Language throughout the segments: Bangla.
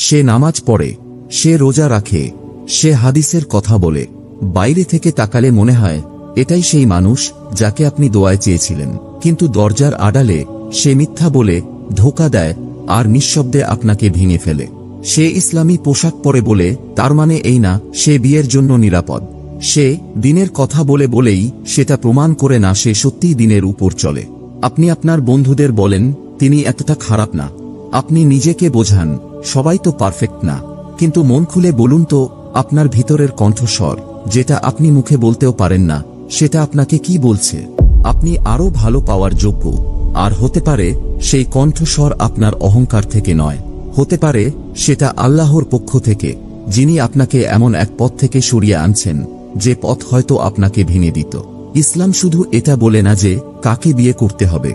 সে নামাজ পড়ে, সে রোজা রাখে, সে হাদিসের কথা বলে। বাইরে থেকে তাকালে মনে হয় এটাই সেই মানুষ যাকে আপনি দোয়ায় চেয়েছিলেন, কিন্তু দরজার আড়ালে সে মিথ্যা বলে, ধোঁকা দেয় আর নিঃশব্দে আপনাকে ভেঙে ফেলে। সে ইসলামী পোশাক পরে বলে তার মানে এই না সে বিয়ের জন্য নিরাপদ। সে দিনের কথা বলে বলেই সেটা প্রমাণ করে না সে সত্যিই দিনের উপর চলে। আপনি আপনার বন্ধুদের বলেন তিনি এতটা খারাপ না। আপনি নিজেকে বোঝান সবাই তো পারফেক্ট না, কিন্তু মন খুলে বলুন তো আপনার ভিতরের কণ্ঠস্বর, যেটা আপনি মুখে বলতেও পারেন না, সেটা আপনাকে কি বলছে? আপনি আরো ভালো পাওয়ার যোগ্য। আর হতে পারে সেই কণ্ঠস্বর আপনার অহংকার থেকে নয়, হতে পারে সেটা আল্লাহর পক্ষ থেকে, যিনি আপনাকে এমন এক পথ থেকে সরিয়ে আনছেন যে পথ হয়তো আপনাকে ভেঙে দিত। ইসলাম শুধু এটা বলে না যে কাকে বিয়ে করতে হবে,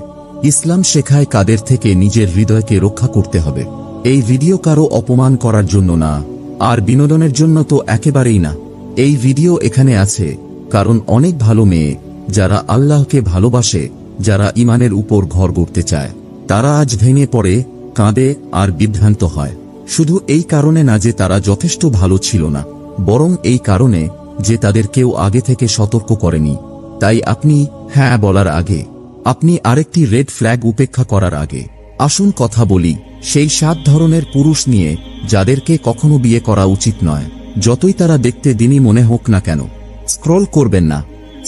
ইসলাম শেখায় কাদের থেকে নিজের হৃদয়কে রক্ষা করতে হবে। এই ভিডিও কারো অপমান করার জন্য না, আর বিনোদনের জন্য তো একেবারেই না। এই ভিডিও এখানে আছে কারণ অনেক ভালো মেয়ে যারা আল্লাহকে ভালোবাসে, যারা ইমানের উপর ঘর গড়তে চায়, তারা আজ ভেঙে পড়ে, কাঁদে আর বিভ্রান্ত হয়। শুধু এই কারণে না যে তারা যথেষ্ট ভালো ছিল না, বরং এই কারণে যে তাদের কেউ আগে থেকে সতর্ক করেনি। তাই আপনি হ্যাঁ বলার আগে, আপনি আরেকটি রেড ফ্ল্যাগ উপেক্ষা করার আগে, আসুন কথা বলি সেই 7 ধরনের পুরুষ নিয়ে যাদেরকে কখনো বিয়ে করা উচিত নয়, যতই তারা দেখতে দিনই মনে হোক না কেন। স্ক্রল করবেন না,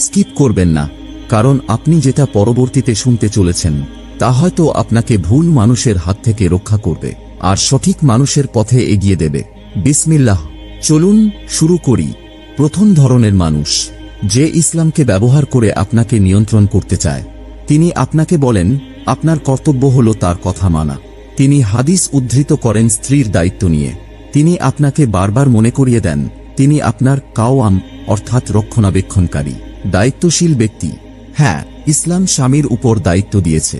স্কিপ করবেন না, কারণ আপনি যেটা পরবর্তীতে শুনতে চলেছেন তা হয়তো আপনাকে ভুল মানুষের হাত থেকে রক্ষা করবে আর সঠিক মানুষের পথে এগিয়ে দেবে। বিসমিল্লাহ, চলুন শুরু করি। প্রথম ধরনের মানুষ, যে ইসলামকে ব্যবহার করে আপনাকে নিয়ন্ত্রণ করতে চায়। তিনি আপনাকে বলেন আপনার কর্তব্য হল তার কথা মানা। তিনি হাদিস উদ্ধৃত করেন স্ত্রীর দায়িত্ব নিয়ে। তিনি আপনাকে বারবার মনে করিয়ে দেন তিনি আপনার কাওয়াম অর্থাৎ রক্ষণাবেক্ষণকারী, দায়িত্বশীল ব্যক্তি। হ্যাঁ, ইসলাম স্বামীর উপর দায়িত্ব দিয়েছে,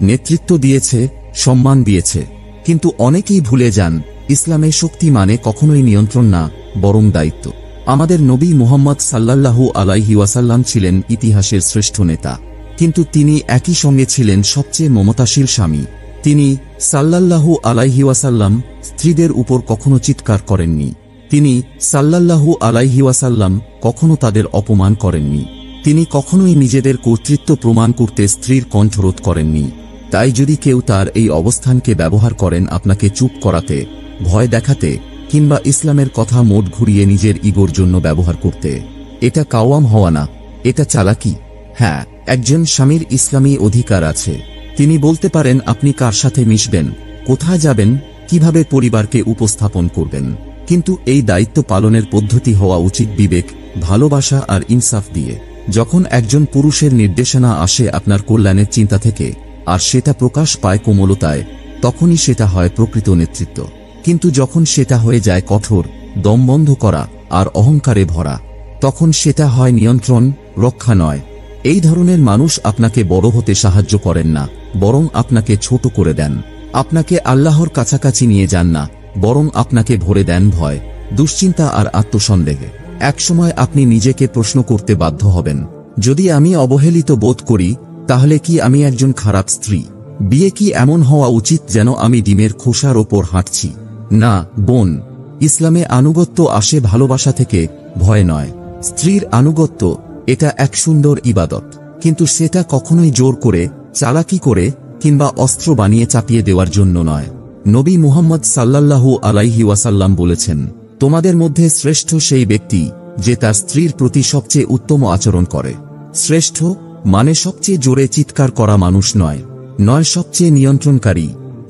নেতৃত্ব দিয়েছে, সম্মান দিয়েছে, কিন্তু অনেকেই ভুলে যান ইসলামে শক্তি মানে কখনোই নিয়ন্ত্রণ না, বরং দায়িত্ব। আমাদের নবী মুহাম্মদ সাল্লাল্লাহু আলাইহি ওয়াসাল্লাম ছিলেন ইতিহাসের শ্রেষ্ঠ নেতা, কিন্তু তিনি একই সঙ্গে ছিলেন সবচেয়ে মমতাশীল স্বামী। তিনি সাল্লাল্লাহু আলাইহি ওয়াসাল্লাম স্ত্রীদের উপর কখনো চিৎকার করেননি। তিনি সাল্লাল্লাহু আলাইহি ওয়াসাল্লাম কখনো তাদের অপমান করেননি। তিনি কখনোই নিজেদের কর্তৃত্ব প্রমাণ করতে স্ত্রীর কণ্ঠরোধ করেননি। তাই যদি কেউ তার এই অবস্থানকে ব্যবহার করেন আপনাকে চুপ করাতে, ভয় দেখাতে, কিংবা ইসলামের কথা মোড় ঘুরিয়ে নিজের ইগোর জন্য ব্যবহার করতে, এটা কাওয়াম হওয়া না, এটা চালাকি। হ্যাঁ, একজন স্বামীর ইসলামী অধিকার আছে। তিনি বলতে পারেন আপনি কার সাথে মিশবেন, কোথায় যাবেন, কিভাবে পরিবারকে উপস্থাপন করবেন, কিন্তু এই দায়িত্ব পালনের পদ্ধতি হওয়া উচিত বিবেক, ভালোবাসা আর ইনসাফ দিয়ে। যখন একজন পুরুষের নির্দেশনা আসে আপনার কল্যাণের চিন্তা থেকে, আর সেটা প্রকাশ পায় কোমলতায়, তখনই সেটা হয় প্রকৃত নেতৃত্ব। কিন্তু যখন সেটা হয়ে যায় কঠোর, দমবন্ধ করা আর অহংকারে ভরা, তখন সেটা হয় নিয়ন্ত্রণ, রক্ষা নয়। এই ধরনের মানুষ আপনাকে বড় হতে সাহায্য করেন না, বরং আপনাকে ছোট করে দেন। আপনাকে আল্লাহর কাছাকাছি নিয়ে যান না, বরং আপনাকে ভরে দেন ভয়, দুশ্চিন্তা আর আত্মসন্দেহে। একসময় আপনি নিজেকে প্রশ্ন করতে বাধ্য হবেন, যদি আমি অবহেলিত বোধ করি তাহলে কি আমি একজন খারাপ স্ত্রী? বিয়ে কি এমন হওয়া উচিত যেন আমি ডিমের খোসার ওপর হাঁটছি? না বোন, ইসলামে আনুগত্য আসে ভালোবাসা থেকে, ভয় নয়। স্ত্রীর আনুগত্য এটা এক সুন্দর ইবাদত, কিন্তু সেটা কখনোই জোর করে, চালাকি করে কিংবা অস্ত্র বানিয়ে চাপিয়ে দেওয়ার জন্য নয়। নবী মুহাম্মদ সাল্লাল্লাহু আলাইহি ওয়াসাল্লাম বলেছেন, তোমাদের মধ্যে শ্রেষ্ঠ সেই ব্যক্তি যে তার স্ত্রীর প্রতি সবচেয়ে উত্তম আচরণ করে। শ্রেষ্ঠ মানে সবচেয়ে জোরে চিৎকার করা মানুষ নয়, নয় সবচেয়ে নিয়ন্ত্রণকারী,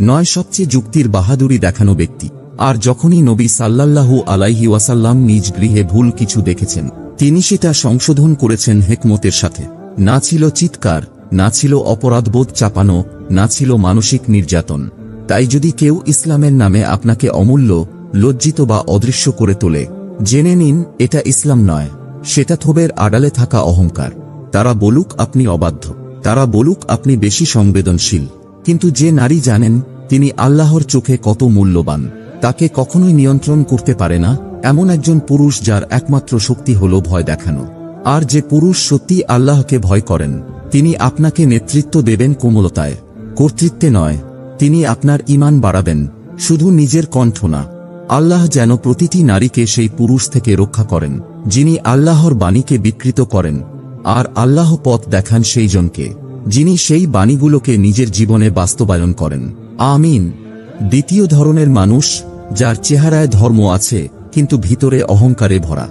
নয় সবচেয়ে যুক্তির বাহাদুরি দেখানো ব্যক্তি। আর যখনই নবী সাল্লাল্লাহু আলাইহি ওয়াসাল্লাম নিজ গৃহে ভুল কিছু দেখেছেন, তিনি সেটা সংশোধন করেছেন হিকমতের সাথে। না ছিল চিৎকার, না ছিল অপরাধবোধ চাপানো, না ছিল মানসিক নির্যাতন। তাই যদি কেউ ইসলামের নামে আপনাকে অমূল্য, লজ্জিত বা অদৃশ্য করে তোলে, জেনে নিন এটা ইসলাম নয়, সেটা থোবের আড়ালে থাকা অহংকার। তারা বলুক আপনি অবাধ্য, তারা বলুক আপনি বেশি সংবেদনশীল, কিন্তু যে নারী জানেন তিনি আল্লাহর চোখে কত মূল্যবান, তাকে কখনোই নিয়ন্ত্রণ করতে পারে না এমন একজন পুরুষ যার একমাত্র শক্তি হল ভয় দেখানো। আর যে পুরুষ সত্যি আল্লাহকে ভয় করেন, তিনি আপনাকে নেতৃত্ব দেবেন কোমলতায়, কর্তৃত্বে নয়। তিনি আপনার ঈমান বাড়াবেন, শুধু নিজের কণ্ঠ না, আল্লাহ যেন প্রতিটি নারীকে সেই পুরুষ থেকে রক্ষা করেন যিনি আল্লাহর বাণীকে বিকৃত করেন, আর আল্লাহ পথ দেখান সেই জনকে যিনি সেই বাণীগুলোকে নিজের জীবনে বাস্তবায়ন করেন। আমিন। দ্বিতীয় ধরনের মানুষ, যার চেহারায় ধর্ম আছে কিন্তু ভিতরে অহংকারে ভরা।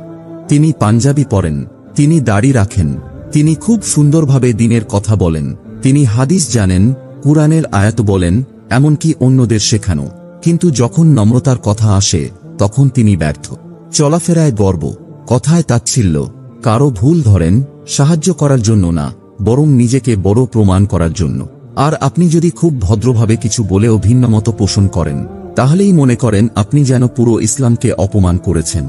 তিনি পাঞ্জাবি পরেন, তিনি দাড়ি রাখেন, তিনি খুব সুন্দরভাবে দ্বীনের কথা বলেন, তিনি হাদিস জানেন, কুরআনের আয়াত বলেন, এমনকি অন্যদের শেখানো, কিন্তু যখন নম্রতার কথা আসে তখন তিনি ব্যর্থ। চলাফেরায় গর্ব, কথায় তাচ্ছিল্য, কারো ভুল ধরেন সাহায্য করার জন্য না, বরং নিজেকে বড় প্রমাণ করার জন্য। আর আপনি যদি খুব ভদ্রভাবে কিছু বলেও ভিন্নমত পোষণ করেন, তাহলেই মনে করেন আপনি যেন পুরো ইসলামকে অপমান করেছেন।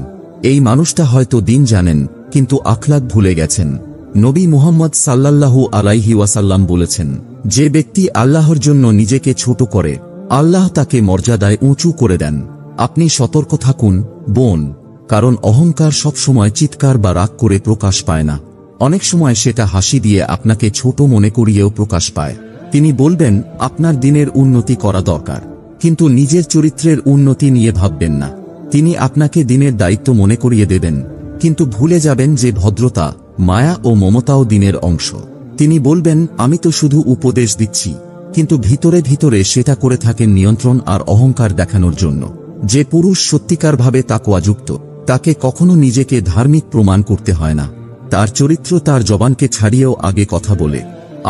এই মানুষটা হয়তো দ্বীন জানেন কিন্তু আখলাক ভুলে গেছেন। নবী মুহাম্মদ সাল্লাল্লাহু আলাইহি ওয়াসাল্লাম বলেছেন, যে ব্যক্তি আল্লাহর জন্য নিজেকে ছোট করে, আল্লাহ তাকে মর্যাদায় উঁচু করে দেন। আপনি সতর্ক থাকুন বোন, কারণ অহংকার সবসময় চিৎকার বা রাগ করে প্রকাশ পায় না, অনেক সময় সেটা হাসি দিয়ে আপনাকে ছোট মনে করিয়েও প্রকাশ পায়। তিনি বলবেন আপনার দিনের উন্নতি করা দরকার, কিন্তু নিজের চরিত্রের উন্নতি নিয়ে ভাববেন না। তিনি আপনাকে দিনের দায়িত্ব মনে করিয়ে দেবেন, কিন্তু ভুলে যাবেন যে ভদ্রতা, মায়া ও মমতাও দিনের অংশ। তিনি বলবেন আমি তো শুধু উপদেশ দিচ্ছি, কিন্তু ভিতরে ভিতরে সেটা করে থাকেন নিয়ন্ত্রণ আর অহংকার দেখানোর জন্য। যে পুরুষ সত্যিকারভাবে তাকওয়াযুক্ত, তাকে কখনো নিজেকে ধার্মিক প্রমাণ করতে হয় না। তার চরিত্র তার জবানকে ছাড়িয়েও আগে কথা বলে।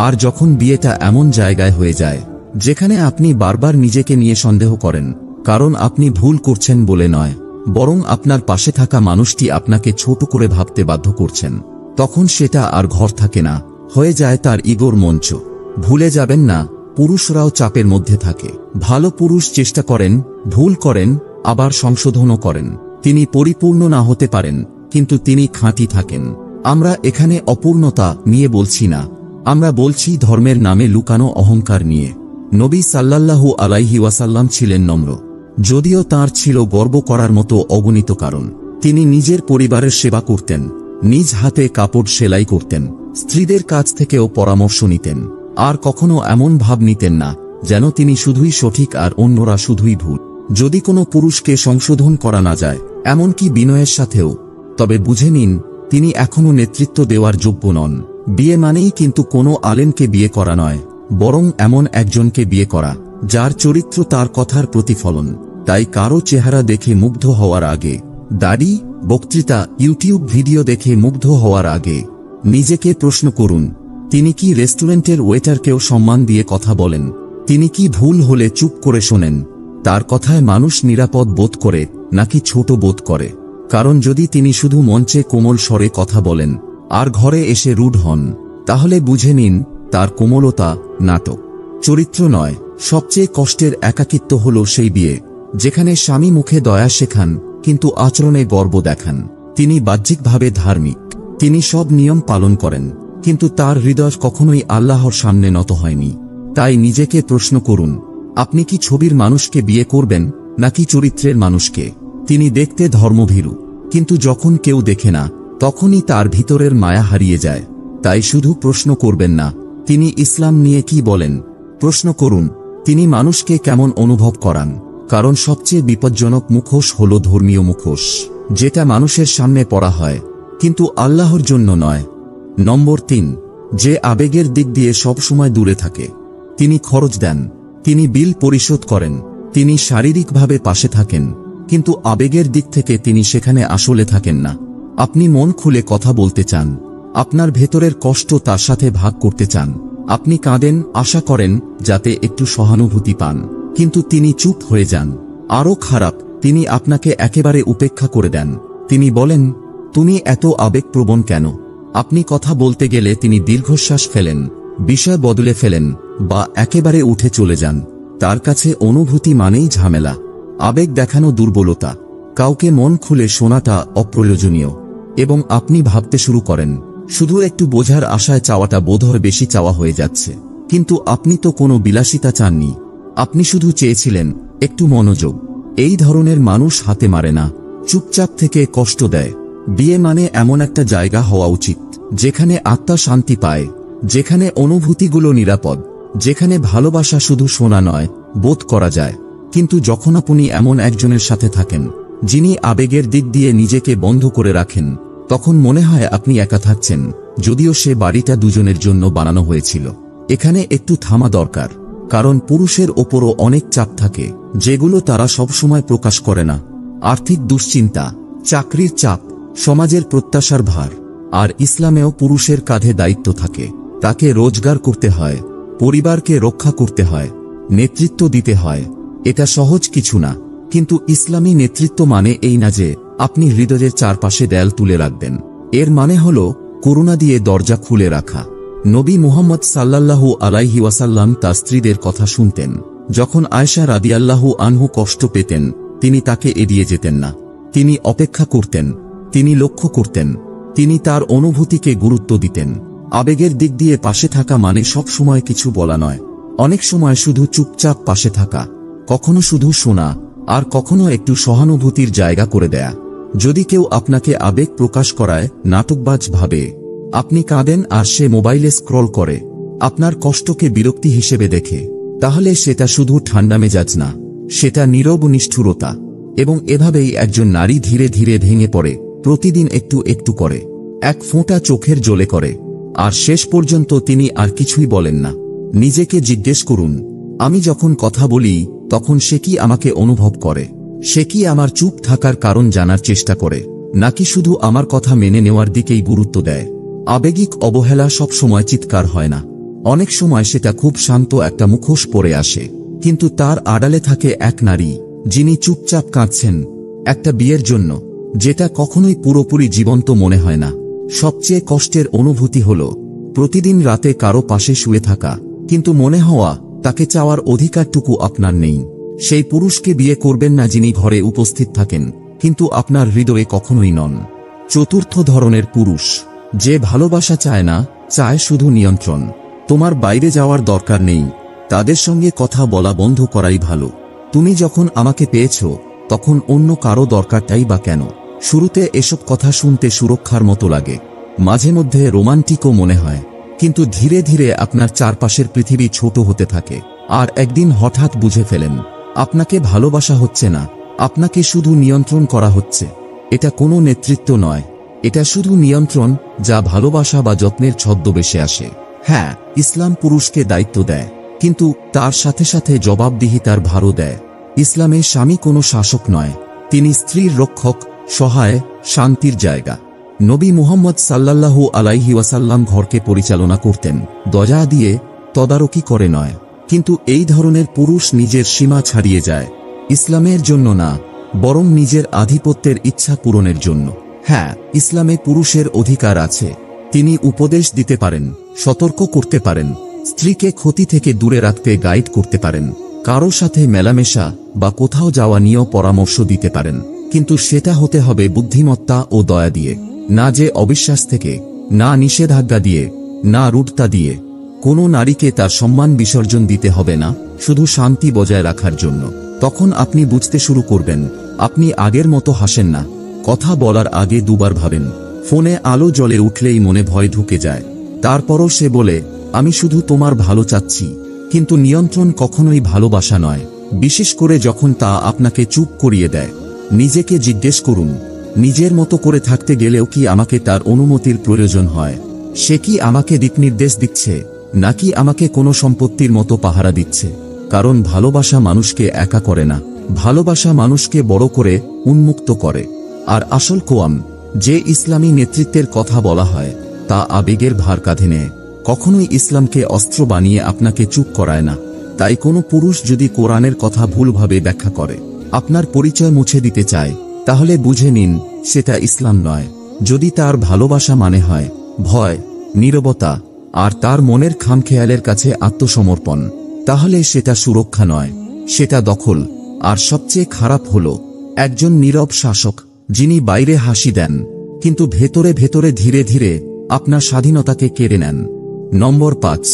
আর যখন বিয়েটা এমন জায়গায় হয়ে যায় যেখানে আপনি বারবার নিজেকে নিয়ে সন্দেহ করেন, কারণ আপনি ভুল করছেন বলে নয়, বরং আপনার পাশে থাকা মানুষটি আপনাকে ছোট করে ভাবতে বাধ্য করছেন, তখন সেটা আর ঘর থাকে না, হয়ে যায় তার ইগোর মঞ্চ। ভুলে যাবেন না, পুরুষরাও চাপের মধ্যে থাকে। ভালো পুরুষ চেষ্টা করেন, ভুল করেন, আবার সংশোধনও করেন। তিনি পরিপূর্ণ না হতে পারেন, কিন্তু তিনি খাঁটি থাকেন। আমরা এখানে অপূর্ণতা নিয়ে বলছি না, আমরা বলছি ধর্মের নামে লুকানো অহংকার নিয়ে। নবী সাল্লাল্লাহু আলাইহি ওয়াসাল্লাম ছিলেন নম্র, যদিও তার ছিল গর্ব করার মতো অগণিত কারণ। তিনি নিজের পরিবারের সেবা করতেন, নিজ হাতে কাপড় সেলাই করতেন, স্ত্রীদের কাছ থেকেও পরামর্শ নিতেন, আর কখনো এমন ভাব নিতেন না যেন তিনি শুধুই সঠিক আর অন্যরা শুধুই ভুল। যদি কোনো পুরুষকে সংশোধন করা না যায়, এমনকি বিনয়ের সাথেও, তবে বুঝে নিন তিনি এখনো নেতৃত্ব দেওয়ার যোগ্য নন। বিয়ে মানেই কিন্তু কোনো আলেমকে বিয়ে করা নয়, বরং এমন একজনকে বিয়ে করা যার চরিত্র তার কথার প্রতিফলন। তাই কারো চেহারা দেখে মুগ্ধ হওয়ার আগে, দাড়ি, বক্তৃতা, ইউটিউব ভিডিও দেখে মুগ্ধ হওয়ার আগে নিজেকে প্রশ্ন করুন, তিনি কি রেস্টুরেন্টের ওয়েটারকেও সম্মান দিয়ে কথা বলেন? তিনি কি ভুল হলে চুপ করে শোনেন? তার কথায় মানুষ নিরাপদ বোধ করে নাকি ছোট বোধ করে? কারণ যদি তিনি শুধু মঞ্চে কোমল স্বরে কথা বলেন আর ঘরে এসে রুড হন, তাহলে বুঝে নিন তার কোমলতা নাটক, চরিত্র নয়। সবচেয়ে কষ্টের একাকিত্ব হল সেই বিয়ে যেখানে স্বামী মুখে দয়া শেখান কিন্তু আচরণে গর্ব দেখান। তিনি বাহ্যিকভাবে ধার্মিক, তিনি সব নিয়ম পালন করেন, কিন্তু তার হৃদয় কখনোই আল্লাহর সামনে নত হয়নি। তাই নিজেকে প্রশ্ন করুন, আপনি কি ছবির মানুষকে বিয়ে করবেন নাকি চরিত্রের মানুষকে? তিনি দেখতে ধর্মভীরু, কিন্তু যখন কেউ দেখে না তখনই তার ভিতরের মায়া হারিয়ে যায়। তাই শুধু প্রশ্ন করবেন না তিনি ইসলাম নিয়ে কি বলেন, প্রশ্ন করুন তিনি মানুষকে কেমন অনুভব করান। কারণ সবচেয়ে বিপজ্জনক মুখোশ হল ধর্মীয় মুখোশ, যেটা মানুষের সামনে পড়া হয় কিন্তু আল্লাহর জন্য নয়। নম্বর 3, যে আবেগের দিক দিয়ে সব সময় দূরে থাকে। তিনি খরচ দেন, তিনি বিল পরিশোধ করেন, তিনি শারীরিকভাবে পাশে থাকেন, কিন্তু আবেগের দিক থেকে তিনি সেখানে আসলে থাকেন না। আপনি মন খুলে কথা বলতে চান, আপনার ভেতরের কষ্ট তার সাথে ভাগ করতে চান, আপনি কাঁদেন, আশা করেন যাতে একটু সহানুভূতি পান, কিন্তু তিনি চুপ হয়ে যান। আরও খারাপ, তিনি আপনাকে একেবারে উপেক্ষা করে দেন। তিনি বলেন, তুমি এত আবেগপ্রবণ কেন? আপনি কথা বলতে গেলে তিনি দীর্ঘশ্বাস ফেলেন, বিষয় বদলে ফেলেন বা একেবারে উঠে চলে যান। তার কাছে অনুভূতি মানেই ঝামেলা, আবেগ দেখানো দুর্বলতা, কাউকে মন খুলে শোনাটা অপ্রয়োজনীয়। এবং আপনি ভাবতে শুরু করেন, শুধু একটু বোঝার আশায় চাওয়াটা বোধহয় বেশি চাওয়া হয়ে যাচ্ছে। কিন্তু আপনি তো কোনো বিলাসিতা চাননি, আপনি শুধু চেয়েছিলেন একটু মনোযোগ। এই ধরনের মানুষ হাতে মারে না, চুপচাপ থেকে কষ্ট দেয়। বিয়ে মানে এমন একটা জায়গা হওয়া উচিত যেখানে আত্মা শান্তি পায়, যেখানে অনুভূতিগুলো নিরাপদ, যেখানে ভালোবাসা শুধু শোনা নয়, বোধ করা যায়। কিন্তু যখন আপনি এমন একজনের সাথে থাকেন যিনি আবেগের দিক দিয়ে নিজেকে বন্ধ করে রাখেন, তখন মনে হয় আপনি একা থাকছেন, যদিও সে বাড়িটা দুজনের জন্য বানানো হয়েছিল। এখানে একটু থামা দরকার, কারণ পুরুষের ওপরও অনেক চাপ থাকে যেগুলো তারা সবসময় প্রকাশ করে না। আর্থিক দুশ্চিন্তা, চাকরির চাপ, সমাজের প্রত্যাশার ভার। আর ইসলামেও পুরুষের কাঁধে দায়িত্ব থাকে। তাকে রোজগার করতে হয়, পরিবারকে রক্ষা করতে হয়, নেতৃত্ব দিতে হয়। এটা সহজ কিছু না, কিন্তু ইসলামী নেতৃত্ব মানে এই না যে আপনি হৃদয়ের চারপাশে দেয়াল তুলে রাখবেন। এর মানে হল করুণা দিয়ে দরজা খুলে রাখা। নবী মুহাম্মদ সাল্লাল্লাহু আলাইহি ওয়াসাল্লাম তার স্ত্রীদের কথা শুনতেন। যখন আয়েশা রাদিয়াল্লাহু আনহু কষ্ট পেতেন, তিনি তাকে এড়িয়ে যেতেন না। তিনি অপেক্ষা করতেন, তিনি লক্ষ্য করতেন, তিনি তার অনুভূতিকে গুরুত্ব দিতেন। আবেগের দিক দিয়ে পাশে থাকা মানে সব সময় কিছু বলা নয়। অনেক সময় শুধু চুপচাপ পাশে থাকা, কখনো শুধু শোনা, আর কখনো একটু সহানুভূতির জায়গা করে দেয়া। যদি কেউ আপনাকে আবেগ প্রকাশ করায় নাটকবাজ ভাবে, আপনি কাঁদেন আর সে মোবাইলে স্ক্রল করে, আপনার কষ্টকে বিরক্তি হিসেবে দেখে, তাহলে সেটা শুধু ঠান্ডা মেজাজ না, সেটা নীরব নিষ্ঠুরতা। এবং এভাবেই একজন নারী ধীরে ধীরে ভেঙে পড়ে, প্রতিদিন একটু একটু করে, এক ফোঁটা চোখের জলে করে, আর শেষ পর্যন্ত তিনি আর কিছুই বলেন না। নিজেকে জিজ্ঞেস করুন, আমি যখন কথা বলি তখন সে কি আমাকে অনুভব করে? সে কি আমার চুপ থাকার কারণ জানার চেষ্টা করে, নাকি শুধু আমার কথা মেনে নেওয়ার দিকেই গুরুত্ব দেয়? আবেগিক অবহেলা সব সময় চিৎকার হয় না। অনেক সময় সেটা খুব শান্ত একটা মুখোশ পরে আসে, কিন্তু তার আড়ালে থাকে এক নারী যিনি চুপচাপ কাঁদছেন, একটা বিয়ের জন্য যেটা কখনোই পুরোপুরি জীবন্ত মনে হয় না। সবচেয়ে কষ্টের অনুভূতি হল প্রতিদিন রাতে কারো পাশে শুয়ে থাকা, কিন্তু মনে হওয়া তাকে চাওয়ার অধিকারটুকু আপনার নেই। সেই পুরুষকে বিয়ে করবেন না যিনি ঘরে উপস্থিত থাকেন কিন্তু আপনার হৃদয়ে কখনোই নন। চতুর্থ ধরনের পুরুষ, যে ভালোবাসা চায় না, চায় শুধু নিয়ন্ত্রণ। তোমার বাইরে যাওয়ার দরকার নেই, তাদের সঙ্গে কথা বলা বন্ধ করাই ভালো। তুমি যখন আমাকে পেয়েছ তখন অন্য কারো দরকারটাই বা কেন? শুরুতে এসব কথা শুনতে সুরক্ষার মতো লাগে, মাঝে মধ্যে রোমান্টিকও মনে হয়, কিন্তু ধীরে ধীরে আপনার চারপাশের পৃথিবী ছোট হতে থাকে। আর একদিন হঠাৎ বুঝে ফেলেন আপনাকে ভালোবাসা হচ্ছে না, আপনাকে শুধু নিয়ন্ত্রণ করা হচ্ছে। এটা কোনো নেতৃত্ব নয়, এটা শুধু নিয়ন্ত্রণ, যা ভালোবাসা বা যত্নের ছদ্মবেশে আসে। হ্যাঁ, ইসলাম পুরুষকে দায়িত্ব দেয়, কিন্তু তার সাথে সাথে জবাবদিহিতার ভারও দেয়। ইসলামে স্বামী কোনো শাসক নয়, তিনি স্ত্রীর রক্ষক, সহায়, শান্তির জায়গা। নবী মুহাম্মদ সাল্লাল্লাহু আলাইহি ওয়াসাল্লাম ঘরকে পরিচালনা করতেন, দয়া দিয়ে, তদারকি করে নয়। কিন্তু এই ধরনের পুরুষ নিজের সীমা ছাড়িয়ে যায়, ইসলামের জন্য না, বরং নিজের আধিপত্যের ইচ্ছা পূরণের জন্য। হ্যাঁ, ইসলামে পুরুষের অধিকার আছে। তিনি উপদেশ দিতে পারেন, সতর্ক করতে পারেন, স্ত্রীকে ক্ষতি থেকে দূরে রাখতে গাইড করতে পারেন, কারো সাথে মেলামেশা বা কোথাও যাওয়া নিয়েও পরামর্শ দিতে পারেন। কিন্তু সেটা হতে হবে বুদ্ধিমত্তা ও দয়া দিয়ে, না যে অবিশ্বাস থেকে, না নিষেধাজ্ঞা দিয়ে, না রূঢ়তা দিয়ে। কোনো নারীকে তার সম্মান বিসর্জন দিতে হবে না, শুধু শান্তি বজায় রাখার জন্য। তখন আপনি বুঝতে শুরু করবেন আপনি আগের মতো হাসেন না, কথা বলার আগে দুবার ভাবেন, ফোনে আলো জ্বলে উঠলেই মনে ভয় ঢুকে যায়। তারপরও সে বলে, আমি শুধু তোমার ভালো চাচ্ছি। কিন্তু নিয়ন্ত্রণ কখনোই ভালোবাসা নয়, বিশেষ করে যখন তা আপনাকে চুপ করিয়ে দেয়। নিজেকে জিজ্ঞেস করুন, নিজের মতো করে থাকতে গেলেও কি আমাকে তার অনুমতির প্রয়োজন হয়? সে কি আমাকে দিকনির্দেশ দিচ্ছে, নাকি আমাকে কোনো সম্পত্তির মতো পাহারা দিচ্ছে? কারণ ভালোবাসা মানুষকে একা করে না, ভালোবাসা মানুষকে বড় করে, উন্মুক্ত করে। আর আসল কোয়াম, যে ইসলামী নেতৃত্বের কথা বলা হয়, তা আবেগের ভার কাঁধে নেয়, কখনোই ইসলামকে অস্ত্র বানিয়ে আপনাকে চুপ করায় না। তাই কোনো পুরুষ যদি কোরআনের কথা ভুলভাবে ব্যাখ্যা করে, আপনার পরিচয় মুছে দিতে চায়, তাহলে বুঝে নিন সেটা ইসলাম নয়। যদি তার ভালোবাসা মানে হয় ভয়, নীরবতা আর তার মনের খামখেয়ালের কাছে আত্মসমর্পণ, তাহলে সেটা সুরক্ষা নয়, সেটা দখল। আর সবচেয়ে খারাপ হল একজন নীরব শাসক, যিনি বাইরে হাসি দেন কিন্তু ভেতরে ভেতরে ধীরে ধীরে আপনার স্বাধীনতাকে কেড়ে নেন। নম্বর 5,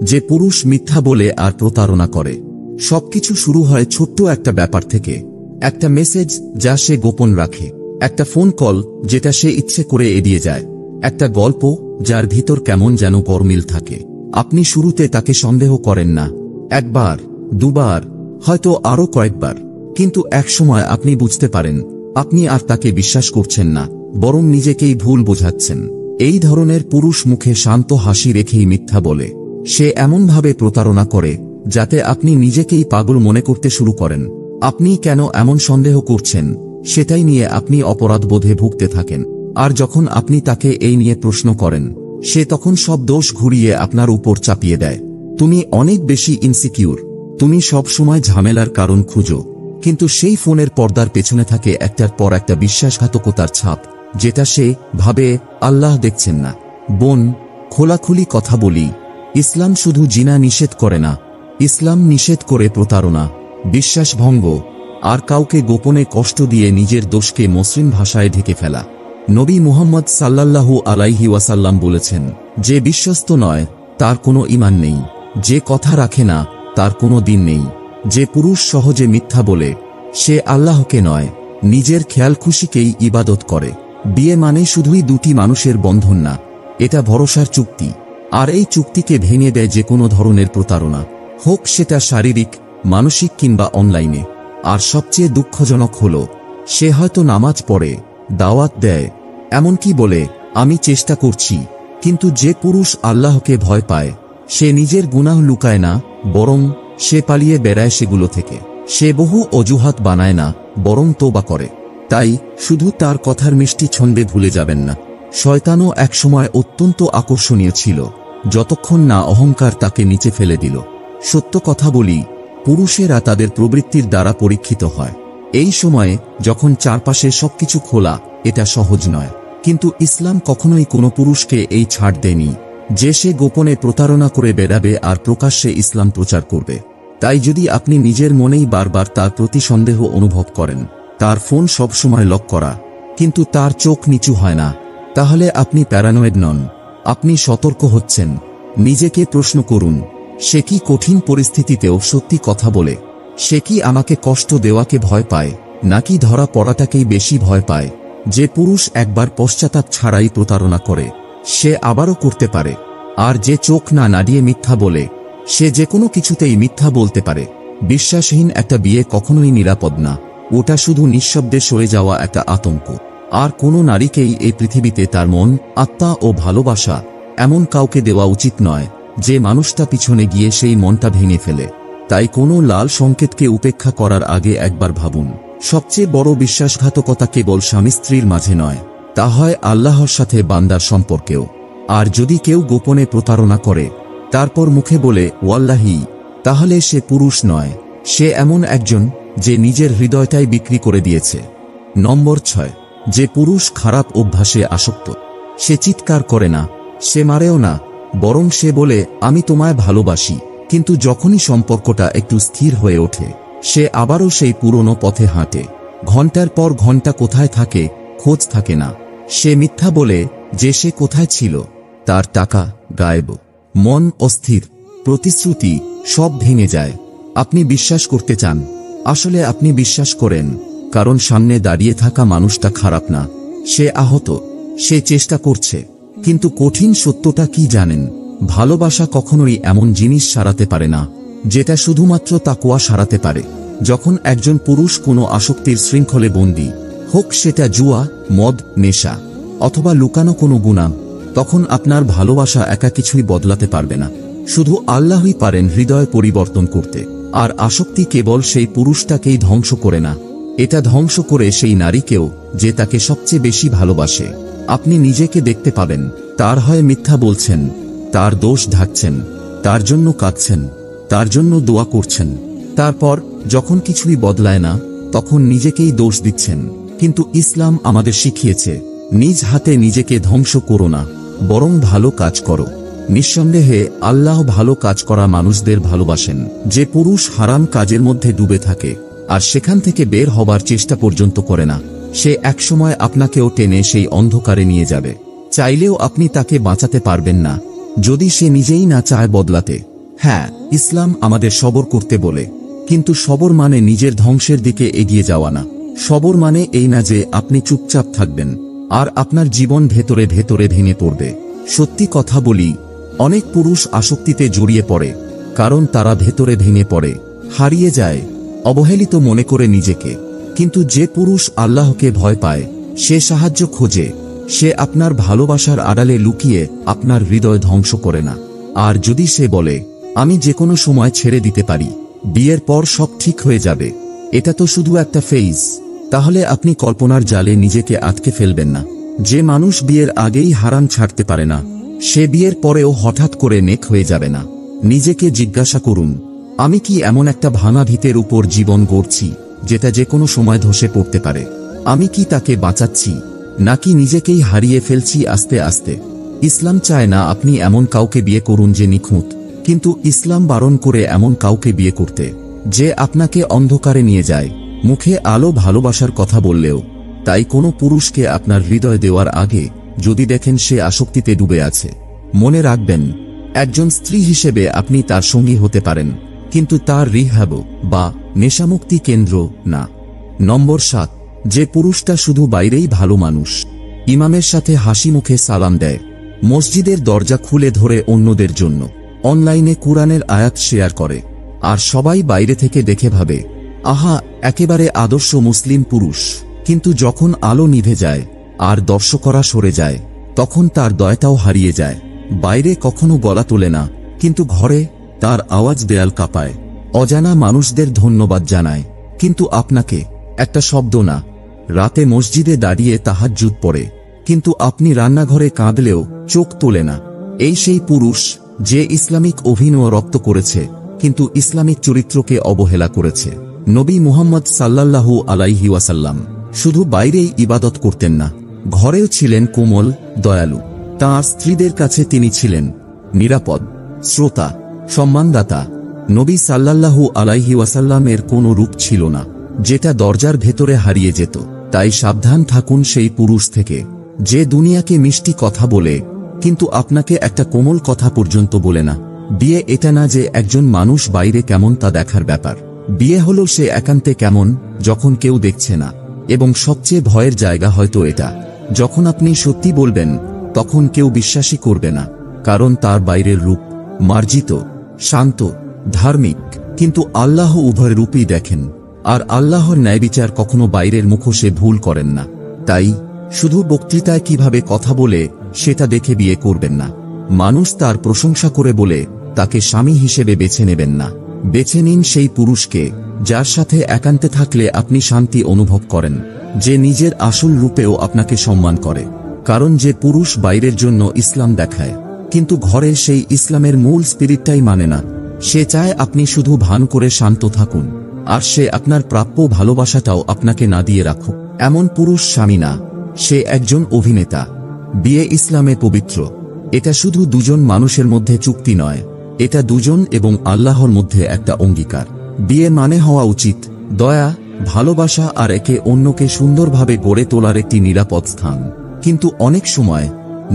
যে পুরুষ মিথ্যা বলে আর প্রতারণা করে। সবকিছু শুরু হয় ছোট্ট একটা ব্যাপার থেকে, একটা মেসেজ যা সে গোপন রাখে, একটা ফোন কল যেটা সে ইচ্ছে করে এড়িয়ে যায়, একটা গল্প যার ভিতর কেমন যেন গরমিল থাকে। আপনি শুরুতে তাকে সন্দেহ করেন না, একবার, দুবার, হয়তো আরো কয়েকবার। কিন্তু একসময় আপনি বুঝতে পারেন আপনি আর তাকে বিশ্বাস করছেন না, বরং নিজেকেই ভুল বোঝাচ্ছেন। এই ধরনের পুরুষ মুখে শান্ত হাসি রেখেই মিথ্যা বলে। সে এমনভাবে প্রতারণা করে যাতে আপনি নিজেকেই পাগল মনে করতে শুরু করেন। আপনি কেন এমন সন্দেহ করছেন সেটাই নিয়ে আপনি অপরাধবোধে ভুগতে থাকেন। আর যখন আপনি তাকে এই নিয়ে প্রশ্ন করেন, সে তখন সব দোষ ঘুরিয়ে আপনার উপর চাপিয়ে দেয়। তুমি অনেক বেশি ইনসিকিউর, তুমি সব সময় ঝামেলার কারণ খুঁজো। কিন্তু সেই ফোনের পর্দার পেছনে থাকে একটার পর একটা বিশ্বাসঘাতকতার ছাপ, যেটা সে ভাবে আল্লাহ দেখছেন না। বোন, খোলাখুলি কথা বলি, ইসলাম শুধু জিনা নিষেধ করে না, ইসলাম নিষেধ করে প্রতারণা, বিশ্বাসভঙ্গ আর কাউকে গোপনে কষ্ট দিয়ে নিজের দোষকে মসৃণ ভাষায় ঢেকে ফেলা। নবী মুহাম্মদ সাল্লাল্লাহু আলাইহি ওয়াসাল্লাম বলেছেন, যে বিশ্বস্ত নয় তার কোনো ঈমান নেই, যে কথা রাখে না তার কোনো দিন নেই। যে পুরুষ সহজে মিথ্যা বলে সে আল্লাহকে নয়, নিজের খেয়াল খুশিকেই ইবাদত করে। বিয়ে মানে শুধুই দুটি মানুষের বন্ধন না, এটা ভরসার চুক্তি। আর এই চুক্তিকে ভেঙে দেয় যে কোনো ধরনের প্রতারণা, হোক সেটা শারীরিক, মানসিক কিংবা অনলাইনে। আর সবচেয়ে দুঃখজনক হল, সে হয়তো নামাজ পড়ে, দাওয়াত দেয়, এমনকি বলে আমি চেষ্টা করছি, কিন্তু যে পুরুষ আল্লাহকে ভয় পায় সে নিজের গুনাহ লুকায় না, বরং সে পালিয়ে বেড়ায় সেগুলো থেকে। সে বহু অজুহাত বানায় না, বরং তোবা করে। তাই শুধু তার কথার মিষ্টি ছন্দে ভুলে যাবেন না, শয়তানও একসময় অত্যন্ত আকর্ষণীয় ছিল, যতক্ষণ না অহংকার তাকে নিচে ফেলে দিল। সত্য কথা বলি, পুরুষেরা তাদের প্রবৃত্তির দ্বারা পরীক্ষিত হয়। এই সময়ে যখন চারপাশে সবকিছু খোলা, এটা সহজ নয়। কিন্তু ইসলাম কখনোই কোনো পুরুষকে এই ছাড় দেয়নি যে সে গোপনে প্রতারণা করে বেড়াবে আর প্রকাশ্যে ইসলাম প্রচার করবে। তাই যদি আপনি নিজের মনেই বারবার তার প্রতি সন্দেহ অনুভব করেন, তার ফোন সবসময় লক করা কিন্তু তার চোখ নিচু হয় না, তাহলে আপনি প্যারানয়েড নন, আপনি সতর্ক হচ্ছেন। নিজেকে প্রশ্ন করুন, সে কি কঠিন পরিস্থিতিতেও সত্যি কথা বলে? সে কি আমাকে কষ্ট দেওয়াকে ভয় পায়, নাকি ধরা পড়াটাকেই বেশি ভয় পায়? যে পুরুষ একবার পশ্চাতাপ ছাড়াই প্রতারণা করে, সে আবারও করতে পারে। আর যে চোখ না নাড়িয়ে মিথ্যা বলে, সে যে কোনো কিছুতেই মিথ্যা বলতে পারে। বিশ্বাসহীন একটা বিয়ে কখনোই নিরাপদ না, ওটা শুধু নিঃশব্দে সরে যাওয়া একটা আতঙ্ক। আর কোনো নারীকেই এই পৃথিবীতে তার মন, আত্মা ও ভালোবাসা এমন কাউকে দেওয়া উচিত নয় যে মানুষটা পিছনে গিয়ে সেই মনটা ভেঙে ফেলে। তাই কোনো লাল সংকেতকে উপেক্ষা করার আগে একবার ভাবুন। সবচেয়ে বড় বিশ্বাসঘাতকতা কেবল স্বামী স্ত্রীর মাঝে নয়, তা হয় আল্লাহর সাথে বান্দার সম্পর্কেও। আর যদি কেউ গোপনে প্রতারণা করে তারপর মুখে বলে ওয়াল্লাহি, তাহলে সে পুরুষ নয়, সে এমন একজন যে নিজের হৃদয়টাই বিক্রি করে দিয়েছে। নম্বর 6, যে পুরুষ খারাপ অভ্যাসে আসক্ত। সে চিৎকার করে না, সে মারেও না, বরং সে বলে আমি তোমায় ভালোবাসি, কিন্তু যখনই সম্পর্কটা একটু স্থির হয়ে ওঠে সে আবারও সেই পুরনো পথে হাঁটে। ঘন্টার পর ঘন্টা কোথায় থাকে খোঁজ থাকে না। সে মিথ্যা বলে যে সে কোথায় ছিল, তার টাকা গায়েব, মন অস্থির, প্রতিশ্রুতি সব ভেঙে যায়। আপনি বিশ্বাস করতে চান, আসলে আপনি বিশ্বাস করেন কারণ সামনে দাঁড়িয়ে থাকা মানুষটা খারাপ না, সে আহত, সে চেষ্টা করছে। কিন্তু কঠিন সত্যটা কি জানেন? ভালোবাসা কখনোই এমন জিনিস সারাতে পারে না যেটা শুধুমাত্র তাকওয়া সারাতে পারে। যখন একজন পুরুষ কোনো আসক্তির শৃঙ্খলে বন্দী, হোক সেটা জুয়া, মদ, নেশা অথবা লুকানো কোনো গুনাহ, তখন আপনার ভালোবাসা একা কিছুই বদলাতে পারবে না। শুধু আল্লাহই পারেন হৃদয় পরিবর্তন করতে। আর আসক্তি কেবল সেই পুরুষটাকেই ধ্বংস করে না, এটা ধ্বংস করে সেই নারীকেও যে তাকে সবচেয়ে বেশি ভালোবাসে। আপনি নিজেকে দেখতে পাবেন তার হয়ে মিথ্যা বলছেন, তার দোষ ঢাকছেন, তার জন্য কাঁদছেন, তার জন্য দোয়া করছেন। তারপর যখন কিছুই বদলায় না তখন নিজেকেই দোষ দিচ্ছেন। কিন্তু ইসলাম আমাদের শিখিয়েছে, নিজ হাতে নিজেকে ধ্বংস করো না, বরং ভালো কাজ করো। নিঃসন্দেহে আল্লাহ ভালো কাজ করা মানুষদের ভালোবাসেন। যে পুরুষ হারাম কাজের মধ্যে ডুবে থাকে আর সেখান থেকে বের হবার চেষ্টা পর্যন্ত করে না, সে একসময় আপনাকেও টেনে সেই অন্ধকারে নিয়ে যাবে। চাইলেও আপনি তাকে বাঁচাতে পারবেন না যদি সে নিজেই না চায় বদলাতে। হ্যাঁ, ইসলাম আমাদের সবর করতে বলে, কিন্তু সবর মানে নিজের ধ্বংসের দিকে এগিয়ে যাওয়া না। সবর মানে এই না যে আপনি চুপচাপ থাকবেন আর আপনার জীবন ভেতরে ভেতরে ভেঙে পড়বে। সত্যি কথা বলি, অনেক পুরুষ আসক্তিতে জড়িয়ে পড়ে কারণ তারা ভেতরে ভেঙে পড়ে, হারিয়ে যায়, অবহেলিত মনে করে নিজেকে। কিন্তু যে পুরুষ আল্লাহকে ভয় পায়, সে সাহায্য খোঁজে, সে আপনার ভালোবাসার আড়ালে লুকিয়ে আপনার হৃদয় ধ্বংস করে না। আর যদি সে বলে, আমি যে কোনো সময় ছেড়ে দিতে পারি, বিয়ের পর সব ঠিক হয়ে যাবে, এটা তো শুধু একটা ফেজ, তাহলে আপনি কল্পনার জালে নিজেকে আটকে ফেলবেন না। যে মানুষ বিয়ের আগেই হারাম ছাড়তে পারে না, সে বিয়ের পরেও হঠাৎ করে নেক হয়ে যাবে না। নিজেকে জিজ্ঞাসা করুন, আমি কি এমন একটা ভাঙা ভিতের উপর জীবন গড়ছি যেটা যে কোনো সময় ধসে পড়তে পারে? আমি কি তাকে বাঁচাচ্ছি, নাকি নিজেকেই হারিয়ে ফেলছি আস্তে আস্তে? ইসলাম চায় না আপনি এমন কাউকে বিয়ে করুন যে নিখুঁত, কিন্তু ইসলাম বারণ করে এমন কাউকে বিয়ে করতে যে আপনাকে অন্ধকারে নিয়ে যায়, মুখে আলো ভালোবাসার কথা বললেও। তাই কোনো পুরুষকে আপনার হৃদয় দেওয়ার আগে যদি দেখেন সে আসক্তিতে ডুবে আছে, মনে রাখবেন, একজন স্ত্রী হিসেবে আপনি তার সঙ্গী হতে পারেন, কিন্তু তার রিহাব বা নেশামুক্তি কেন্দ্র না। নম্বর 7, যে পুরুষটা শুধু বাইরেই ভালো মানুষ, ইমামের সাথে হাসি মুখে সালাম দেয়, মসজিদের দরজা খুলে ধরে অন্যদের জন্য, অনলাইনে কুরআনের আয়াত শেয়ার করে, আর সবাই বাইরে থেকে দেখে ভাবে, আহা, একেবারে আদর্শ মুসলিম পুরুষ। কিন্তু যখন আলো নিভে যায় আর দর্শকরা সরে যায়, তখন তার দয়াটাও হারিয়ে যায়। বাইরে কখনো গলা তোলে না, কিন্তু ঘরে তার আওয়াজ দেয়াল কাঁপায়। অজানা মানুষদের ধন্যবাদ জানায়, কিন্তু আপনাকে একটা শব্দ না। রাতে মসজিদে দাঁড়িয়ে তাহাজ্জুদ পড়ে, কিন্তু আপনি রান্নাঘরে কাঁদলেও চোখ তোলে না। এই সেই পুরুষ যে ইসলামিক অভিনয় রপ্ত করেছে, কিন্তু ইসলামিক চরিত্রকে অবহেলা করেছে। নবী মুহাম্মদ সাল্লাল্লাহু আলাইহি ওয়াসাল্লাম শুধু বাইরেই ইবাদত করতেন না, ঘরেও ছিলেন কোমল, দয়ালু। তাঁর স্ত্রীদের কাছে তিনি ছিলেন নিরাপদ, শ্রোতা, সম্মানদাতা। নবী সাল্লাল্লাহু আলাইহি ওয়াসাল্লামের কোনো রূপ ছিল না যেটা দরজার ভেতরে হারিয়ে যেত। তাই সাবধান থাকুন সেই পুরুষ থেকে, যে দুনিয়াকে মিষ্টি কথা বলে, কিন্তু আপনাকে একটা কোমল কথা পর্যন্ত বলে না। বিয়ে এটা না যে একজন মানুষ বাইরে কেমন তা দেখার ব্যাপার। বিয়ে হলো সে একান্তে কেমন যখন কেউ দেখছে না। এবং সবচেয়ে ভয়ের জায়গা হয়তো এটা, যখন আপনি সত্যি বলবেন তখন কেউ বিশ্বাসই করবে না, কারণ তার বাইরের রূপ মার্জিত, শান্ত, ধার্মিক, কিন্তু আল্লাহ উভয় রূপই দেখেন। আর আল্লাহর ন্যায়বিচার কখনো বাইরের মুখোশে ভুল করেন না। তাই শুধু বক্তৃতায় কিভাবে কথা বলে সেটা দেখে বিয়ে করবেন না। মানুষ তার প্রশংসা করে বলে তাকে স্বামী হিসেবে বেছে নেবেন না। বেছে নিন সেই পুরুষকে যার সাথে একান্তে থাকলে আপনি শান্তি অনুভব করেন, যে নিজের আসল রূপেও আপনাকে সম্মান করে। কারণ যে পুরুষ বাইরের জন্য ইসলাম দেখায়, কিন্তু ঘরে সেই ইসলামের মূল স্পিরিটটাই মানে না, সে চায় আপনি শুধু ভান করে শান্ত থাকুন, আর সে আপনার প্রাপ্য ভালোবাসাটাও আপনাকে না দিয়ে রাখুক। এমন পুরুষ স্বামী না, সে একজন অভিনেতা। বিয়ে ইসলামে পবিত্র। এটা শুধু দুজন মানুষের মধ্যে চুক্তি নয়, এটা দুজন এবং আল্লাহর মধ্যে একটা অঙ্গীকার। বিয়ে মানে হওয়া উচিত দয়া, ভালোবাসা আর একে অন্যকে সুন্দরভাবে গড়ে তোলার একটি নিরাপদ স্থান। কিন্তু অনেক সময়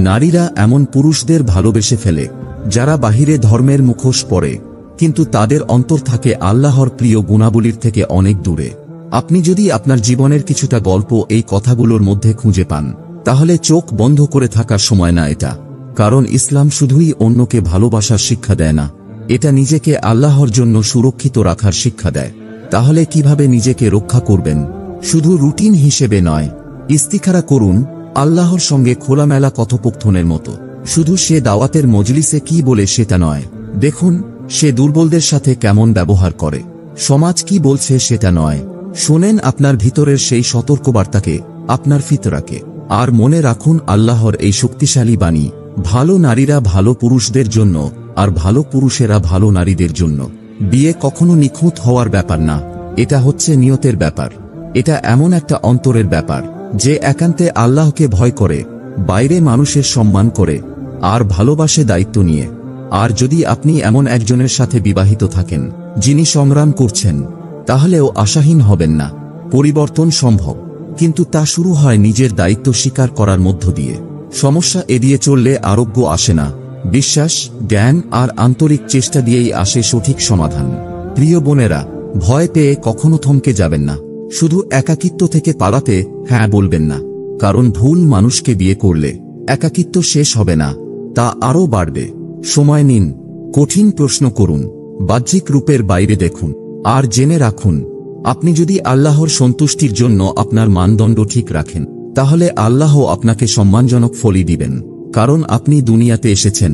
নারীরা এমন পুরুষদের ভালোবেসে ফেলে যারা বাহিরে ধর্মের মুখোশ পরে, কিন্তু তাদের অন্তর থাকে আল্লাহর প্রিয় গুণাবলীর থেকে অনেক দূরে। আপনি যদি আপনার জীবনের কিছুটা গল্প এই কথাগুলোর মধ্যে খুঁজে পান, তাহলে চোখ বন্ধ করে থাকার সময় না এটা। কারণ ইসলাম শুধুই অন্যকে ভালোবাসার শিক্ষা দেয় না, এটা নিজেকে আল্লাহর জন্য সুরক্ষিত রাখার শিক্ষা দেয়। তাহলে কিভাবে নিজেকে রক্ষা করবেন? শুধু রুটিন হিসেবে নয়, ইস্তিখারা করুন আল্লাহর সঙ্গে খোলামেলা কথোপকথনের মতো। শুধু সে দাওয়াতের মজলিসে কি বলে সেটা নয়, দেখুন সে দুর্বলদের সাথে কেমন ব্যবহার করে, সমাজ কি বলছে সেটা নয়, শোনেন আপনার ভিতরের সেই সতর্কবার্তাকে, আপনার ফিতরাকে। আর মনে রাখুন আল্লাহর এই শক্তিশালী বাণী, ভালো নারীরা ভালো পুরুষদের জন্য, আর ভালো পুরুষেরা ভালো নারীদের জন্য। বিয়ে কখনো নিখুঁত হওয়ার ব্যাপার না, এটা হচ্ছে নিয়তের ব্যাপার। এটা এমন একটা অন্তরের ব্যাপার যে একান্তে আল্লাহকে ভয় করে, বাইরে মানুষের সম্মান করে, আর ভালোবাসে দায়িত্ব নিয়ে। আর যদি আপনি এমন একজনের সাথে বিবাহিত থাকেন যিনি সংগ্রাম করছেন, তাহলেও আশাহীন হবেন না। পরিবর্তন সম্ভব, কিন্তু তা শুরু হয় নিজের দায়িত্ব স্বীকার করার মধ্য দিয়ে। সমস্যা এড়িয়ে চললে আরোগ্য আসে না, বিশ্বাস, জ্ঞান আর আন্তরিক চেষ্টা দিয়েই আসে সঠিক সমাধান। প্রিয় বোনেরা, ভয় পেয়ে কখনো থমকে যাবেন না। শুধু একাকিত্ব থেকে পালাতে হ্যাঁ বলবেন না, কারণ ভুল মানুষকে বিয়ে করলে একাকিত্ব শেষ হবে না, তা আরও বাড়বে। সময় নিন, কঠিন প্রশ্ন করুন, বাহ্যিক রূপের বাইরে দেখুন, আর জেনে রাখুন আপনি যদি আল্লাহর সন্তুষ্টির জন্য আপনার মানদণ্ড ঠিক রাখেন, তাহলে আল্লাহ আপনাকে সম্মানজনক ফলই দিবেন। কারণ আপনি দুনিয়াতে এসেছেন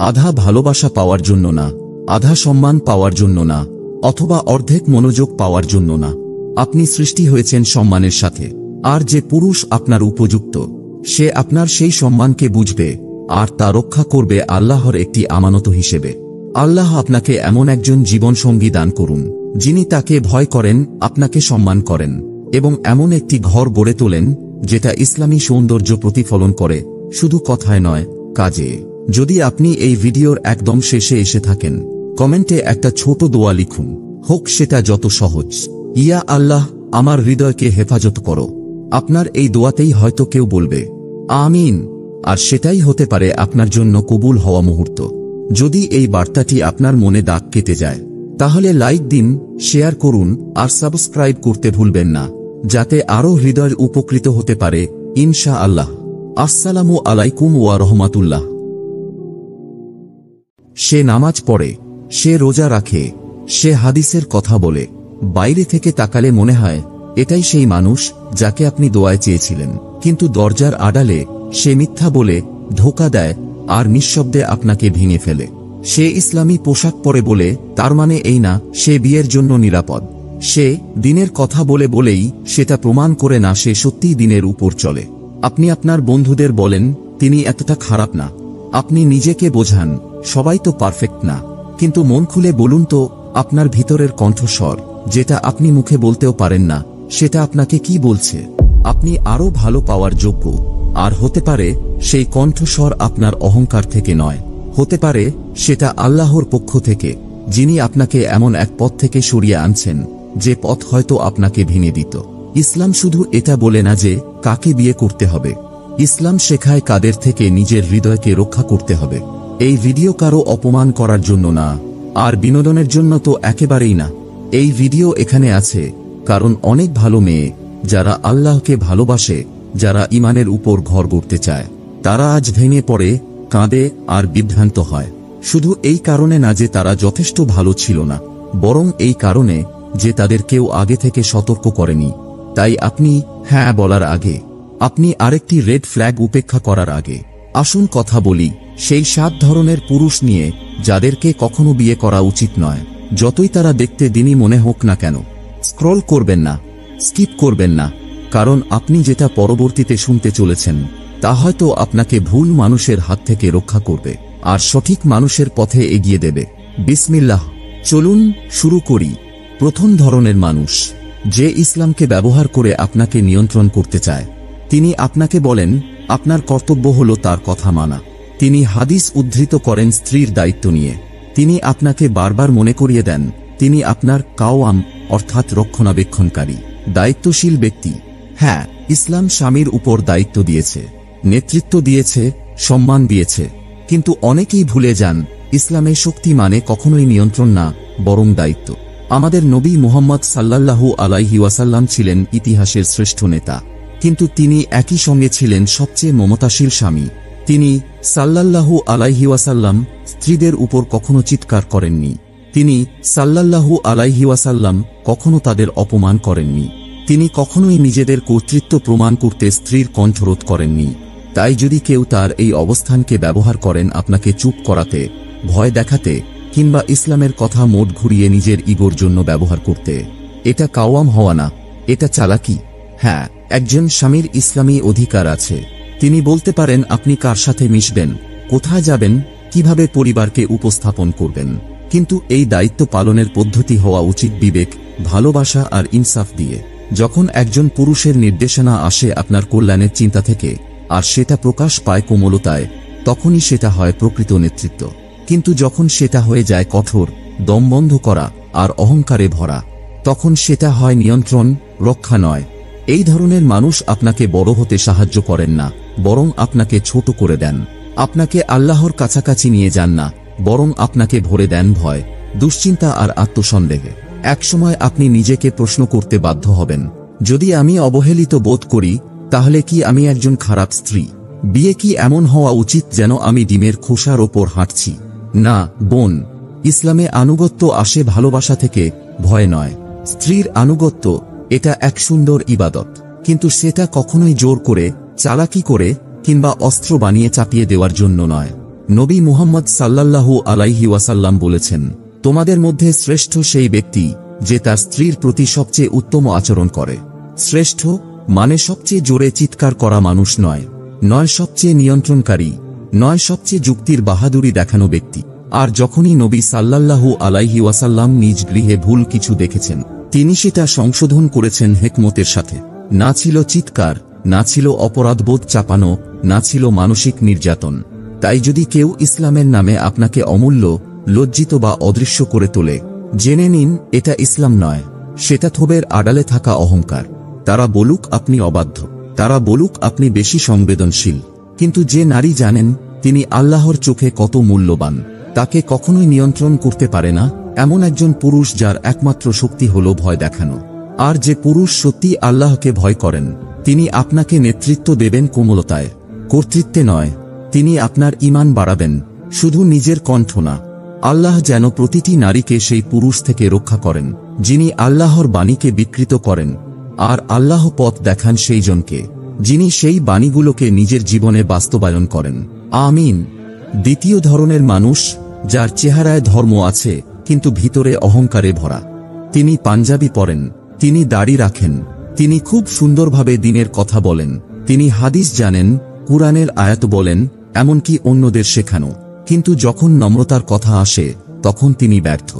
আধা ভালোবাসা পাওয়ার জন্য না, আধা সম্মান পাওয়ার জন্য না, অথবা অর্ধেক মনোযোগ পাওয়ার জন্য না। আপনি সৃষ্টি হয়েছেন সম্মানের সাথে। আর যে পুরুষ আপনার উপযুক্ত, সে আপনার সেই সম্মানকে বুঝবে আর তা রক্ষা করবে আল্লাহর একটি আমানত হিসেবে। আল্লাহ আপনাকে এমন একজন জীবনসঙ্গী দান করুন, যিনি তাকে ভয় করেন, আপনাকে সম্মান করেন এবং এমন একটি ঘর গড়ে তোলেন যেটা ইসলামী সৌন্দর্য প্রতিফলন করে, শুধু কথায় নয়, কাজে। যদি আপনি এই ভিডিওর একদম শেষে এসে থাকেন, কমেন্টে একটা ছোট দোয়া লিখুন, হোক সেটা যত সহজ। ইয়া আল্লাহ, আমার হৃদয়কে হেফাজত করো। আপনার এই দোয়াতেই হয়তো কেউ বলবে আমিন, আর সেটাই হতে পারে আপনার জন্য কবুল হওয়া মুহূর্ত। যদি এই বার্তাটি আপনার মনে দাগ কেটে যায়, তাহলে লাইক দিন, শেয়ার করুন আর সাবস্ক্রাইব করতে ভুলবেন না, যাতে আরও হৃদয় উপকৃত হতে পারে ইনশাআল্লাহ। আসসালামু আলাইকুম ওয়া রাহমাতুল্লাহ। সে নামাজ পড়ে, সে রোজা রাখে, সে হাদিসের কথা বলে। বাইরে থেকে তাকালে মনে হয় এটাই সেই মানুষ যাকে আপনি দোয়ায় চেয়েছিলেন, কিন্তু দরজার আড়ালে সে মিথ্যা বলে, ধোঁকা দেয় আর নিঃশব্দে আপনাকে ভেঙে ফেলে। সে ইসলামী পোশাক পরে বলে তার মানে এই না সে বিয়ের জন্য নিরাপদ। সে দিনের কথা বলে বলেই সেটা প্রমাণ করে না সে সত্যিই দিনের উপর চলে। আপনি আপনার বন্ধুদের বলেন তিনি এতটা খারাপ না। আপনি নিজেকে বোঝান সবাই তো পারফেক্ট না, কিন্তু মন খুলে বলুন তো, আপনার ভিতরের কণ্ঠস্বর, যেটা আপনি মুখে বলতেও পারেন না, সেটা আপনাকে কি বলছে? আপনি আরো ভালো পাওয়ার যোগ্য। আর হতে পারে সেই কণ্ঠস্বর আপনার অহংকার থেকে নয়, হতে পারে সেটা আল্লাহর পক্ষ থেকে, যিনি আপনাকে এমন এক পথ থেকে সরিয়ে আনছেন যে পথ হয়তো আপনাকে ভেঙে দিত। ইসলাম শুধু এটা বলে না যে কাকে বিয়ে করতে হবে, ইসলাম শেখায় কাদের থেকে নিজের হৃদয়কে রক্ষা করতে হবে। এই ভিডিও কারো অপমান করার জন্য না, আর বিনোদনের জন্য তো একেবারেই না। এই ভিডিও এখানে আছে কারণ অনেক ভালো মেয়ে যারা আল্লাহকে ভালোবাসে, যারা ইমানের উপর ঘর গড়তে চায়, তারা আজ ভেঙে পড়ে, কাঁদে আর বিভ্রান্ত হয়। শুধু এই কারণে না যে তারা যথেষ্ট ভালো ছিল না, বরং এই কারণে যে তাদের কেউ আগে থেকে সতর্ক করেনি। তাই আপনি হ্যাঁ বলার আগে, আপনি আরেকটি রেড ফ্ল্যাগ উপেক্ষা করার আগে, আসুন কথা বলি সেই 7 ধরনের পুরুষ নিয়ে যাদেরকে কখনো বিয়ে করা উচিত নয়, যতই তারা দেখতে দিনই মনে হোক না কেন। স্ক্রল করবেন না, স্কিপ করবেন না, কারণ আপনি যেটা পরবর্তীতে শুনতে চলেছেন তা হয়তো আপনাকে ভুল মানুষের হাত থেকে রক্ষা করবে আর সঠিক মানুষের পথে এগিয়ে দেবে। বিসমিল্লাহ, চলুন শুরু করি। প্রথম ধরনের মানুষ, যে ইসলামকে ব্যবহার করে আপনাকে নিয়ন্ত্রণ করতে চায়। তিনি আপনাকে বলেন আপনার কর্তব্য হলো তার কথা মানা। তিনি হাদিস উদ্ধৃত করেন স্ত্রীর দায়িত্ব নিয়ে। তিনি আপনাকে বারবার মনে করিয়ে দেন তিনি আপনার কাওয়াম অর্থাৎ রক্ষণাবেক্ষণকারী, দায়িত্বশীল ব্যক্তি। হ্যাঁ, ইসলাম স্বামীর উপর দায়িত্ব দিয়েছে, নেতৃত্ব দিয়েছে, সম্মান দিয়েছে, কিন্তু অনেকেই ভুলে যান ইসলামে শক্তি মানে কখনোই নিয়ন্ত্রণ না, বরং দায়িত্ব। আমাদের নবী মুহাম্মদ সাল্লাল্লাহু আলাইহি ওয়াসাল্লাম ছিলেন ইতিহাসের শ্রেষ্ঠ নেতা, কিন্তু তিনি একই সঙ্গে ছিলেন সবচেয়ে মমতাশীল স্বামী। তিনি সাল্লাল্লাহু আলাইহি ওয়াসাল্লাম স্ত্রীদের উপর কখনো চিৎকার করেননি। তিনি সাল্লাল্লাহু আলাইহি ওয়াসাল্লাম কখনো তাদের অপমান করেননি। তিনি কখনোই নিজেদের কর্তৃত্ব প্রমাণ করতে স্ত্রীর কণ্ঠরোধ করেননি। তাই যদি কেউ তার এই অবস্থানকে ব্যবহার করেন আপনাকে চুপ করাতে, ভয় দেখাতে কিংবা ইসলামের কথা মোট ঘুরিয়ে নিজের ইগোর জন্য ব্যবহার করতে, এটা কাওয়াম হওয়া না, এটা চালাকি। হ্যাঁ, একজন স্বামীর ইসলামী অধিকার আছে। তিনি বলতে পারেন আপনি কার সাথে মিশবেন, কোথায় যাবেন, কিভাবে পরিবারকে উপস্থাপন করবেন, কিন্তু এই দায়িত্ব পালনের পদ্ধতি হওয়া উচিত বিবেক, ভালোবাসা আর ইনসাফ দিয়ে। যখন একজন পুরুষের নির্দেশনা আসে আপনার কল্যাণের চিন্তা থেকে আর সেটা প্রকাশ পায় কোমলতায়, তখনই সেটা হয় প্রকৃত নেতৃত্ব। কিন্তু যখন সেটা হয়ে যায় কঠোর, দমবন্ধ করা আর অহংকারে ভরা, তখন সেটা হয় নিয়ন্ত্রণ, রক্ষা নয়। এই ধরনের মানুষ আপনাকে বড় হতে সাহায্য করেন না, বরং আপনাকে ছোট করে দেন। আপনাকে আল্লাহর কাছাকাছি নিয়ে যান না, বরং আপনাকে ভরে দেন ভয়, দুশ্চিন্তা আর আত্মসন্দেহে। একসময় আপনি নিজেকে প্রশ্ন করতে বাধ্য হবেন, যদি আমি অবহেলিত বোধ করি তাহলে কি আমি একজন খারাপ স্ত্রী? বিয়ে কি এমন হওয়া উচিত যেন আমি ডিমের খোসার ওপর হাঁটছি? না বোন, ইসলামে আনুগত্য আসে ভালোবাসা থেকে, ভয় নয়। স্ত্রীর আনুগত্য এটা এক সুন্দর ইবাদত, কিন্তু সেটা কখনোই জোর করে, চালাকি করে কিংবা অস্ত্র বানিয়ে চাপিয়ে দেওয়ার জন্য নয়। নবী মুহাম্মদ সাল্লাল্লাহু আলাইহি ওয়াসাল্লাম বলেছেন, তোমাদের মধ্যে শ্রেষ্ঠ সেই ব্যক্তি যে তার স্ত্রীর প্রতি সবচেয়ে উত্তম আচরণ করে। শ্রেষ্ঠ মানে সবচেয়ে জোরে চিৎকার করা মানুষ নয়, নয় সবচেয়ে নিয়ন্ত্রণকারী, নয় সবচেয়ে যুক্তির বাহাদুরি দেখানো ব্যক্তি। আর যখনই নবী সাল্লাল্লাহু আলাইহি ওয়াসাল্লাম নিজ গৃহে ভুল কিছু দেখেছেন, তিনি সেটা সংশোধন করেছেন হিকমতের সাথে। না ছিল চিৎকার, না ছিল অপরাধবোধ চাপানো, না ছিল মানসিক নির্যাতন। তাই যদি কেউ ইসলামের নামে আপনাকে অমূল্য, লজ্জিত বা অদৃশ্য করে তোলে, জেনে নিন এটা ইসলাম নয়, সেটা থোবের আড়ালে থাকা অহংকার। তারা বলুক আপনি অবাধ্য, তারা বলুক আপনি বেশি সংবেদনশীল, কিন্তু যে নারী জানেন তিনি আল্লাহর চোখে কত মূল্যবান, তাকে কখনোই নিয়ন্ত্রণ করতে পারে না এমন একজন পুরুষ যার একমাত্র শক্তি হল ভয় দেখানো। আর যে পুরুষ সত্যি আল্লাহকে ভয় করেন, তিনি আপনাকে নেতৃত্ব দেবেন কোমলতায়, কর্তৃত্বে নয়। তিনি আপনার ঈমান বাড়াবেন, শুধু নিজের কণ্ঠ না। আল্লাহ যেন প্রতিটি নারীকে সেই পুরুষ থেকে রক্ষা করেন যিনি আল্লাহর বাণীকে বিকৃত করেন, আর আল্লাহ পথ দেখান সেই জনকে যিনি সেই বাণীগুলোকে নিজের জীবনে বাস্তবায়ন করেন। আমিন। দ্বিতীয় ধরনের মানুষ, যার চেহারায় ধর্ম আছে কিন্তু ভিতরে অহংকারে ভরা। তিনি পাঞ্জাবি পরেন, তিনি দাড়ি রাখেন, তিনি খুব সুন্দরভাবে দ্বীনের কথা বলেন, তিনি হাদিস জানেন, কুরআনের আয়াত বলেন, এমনকি অন্যদের শেখানো, কিন্তু যখন নম্রতার কথা আসে তখন তিনি ব্যর্থ।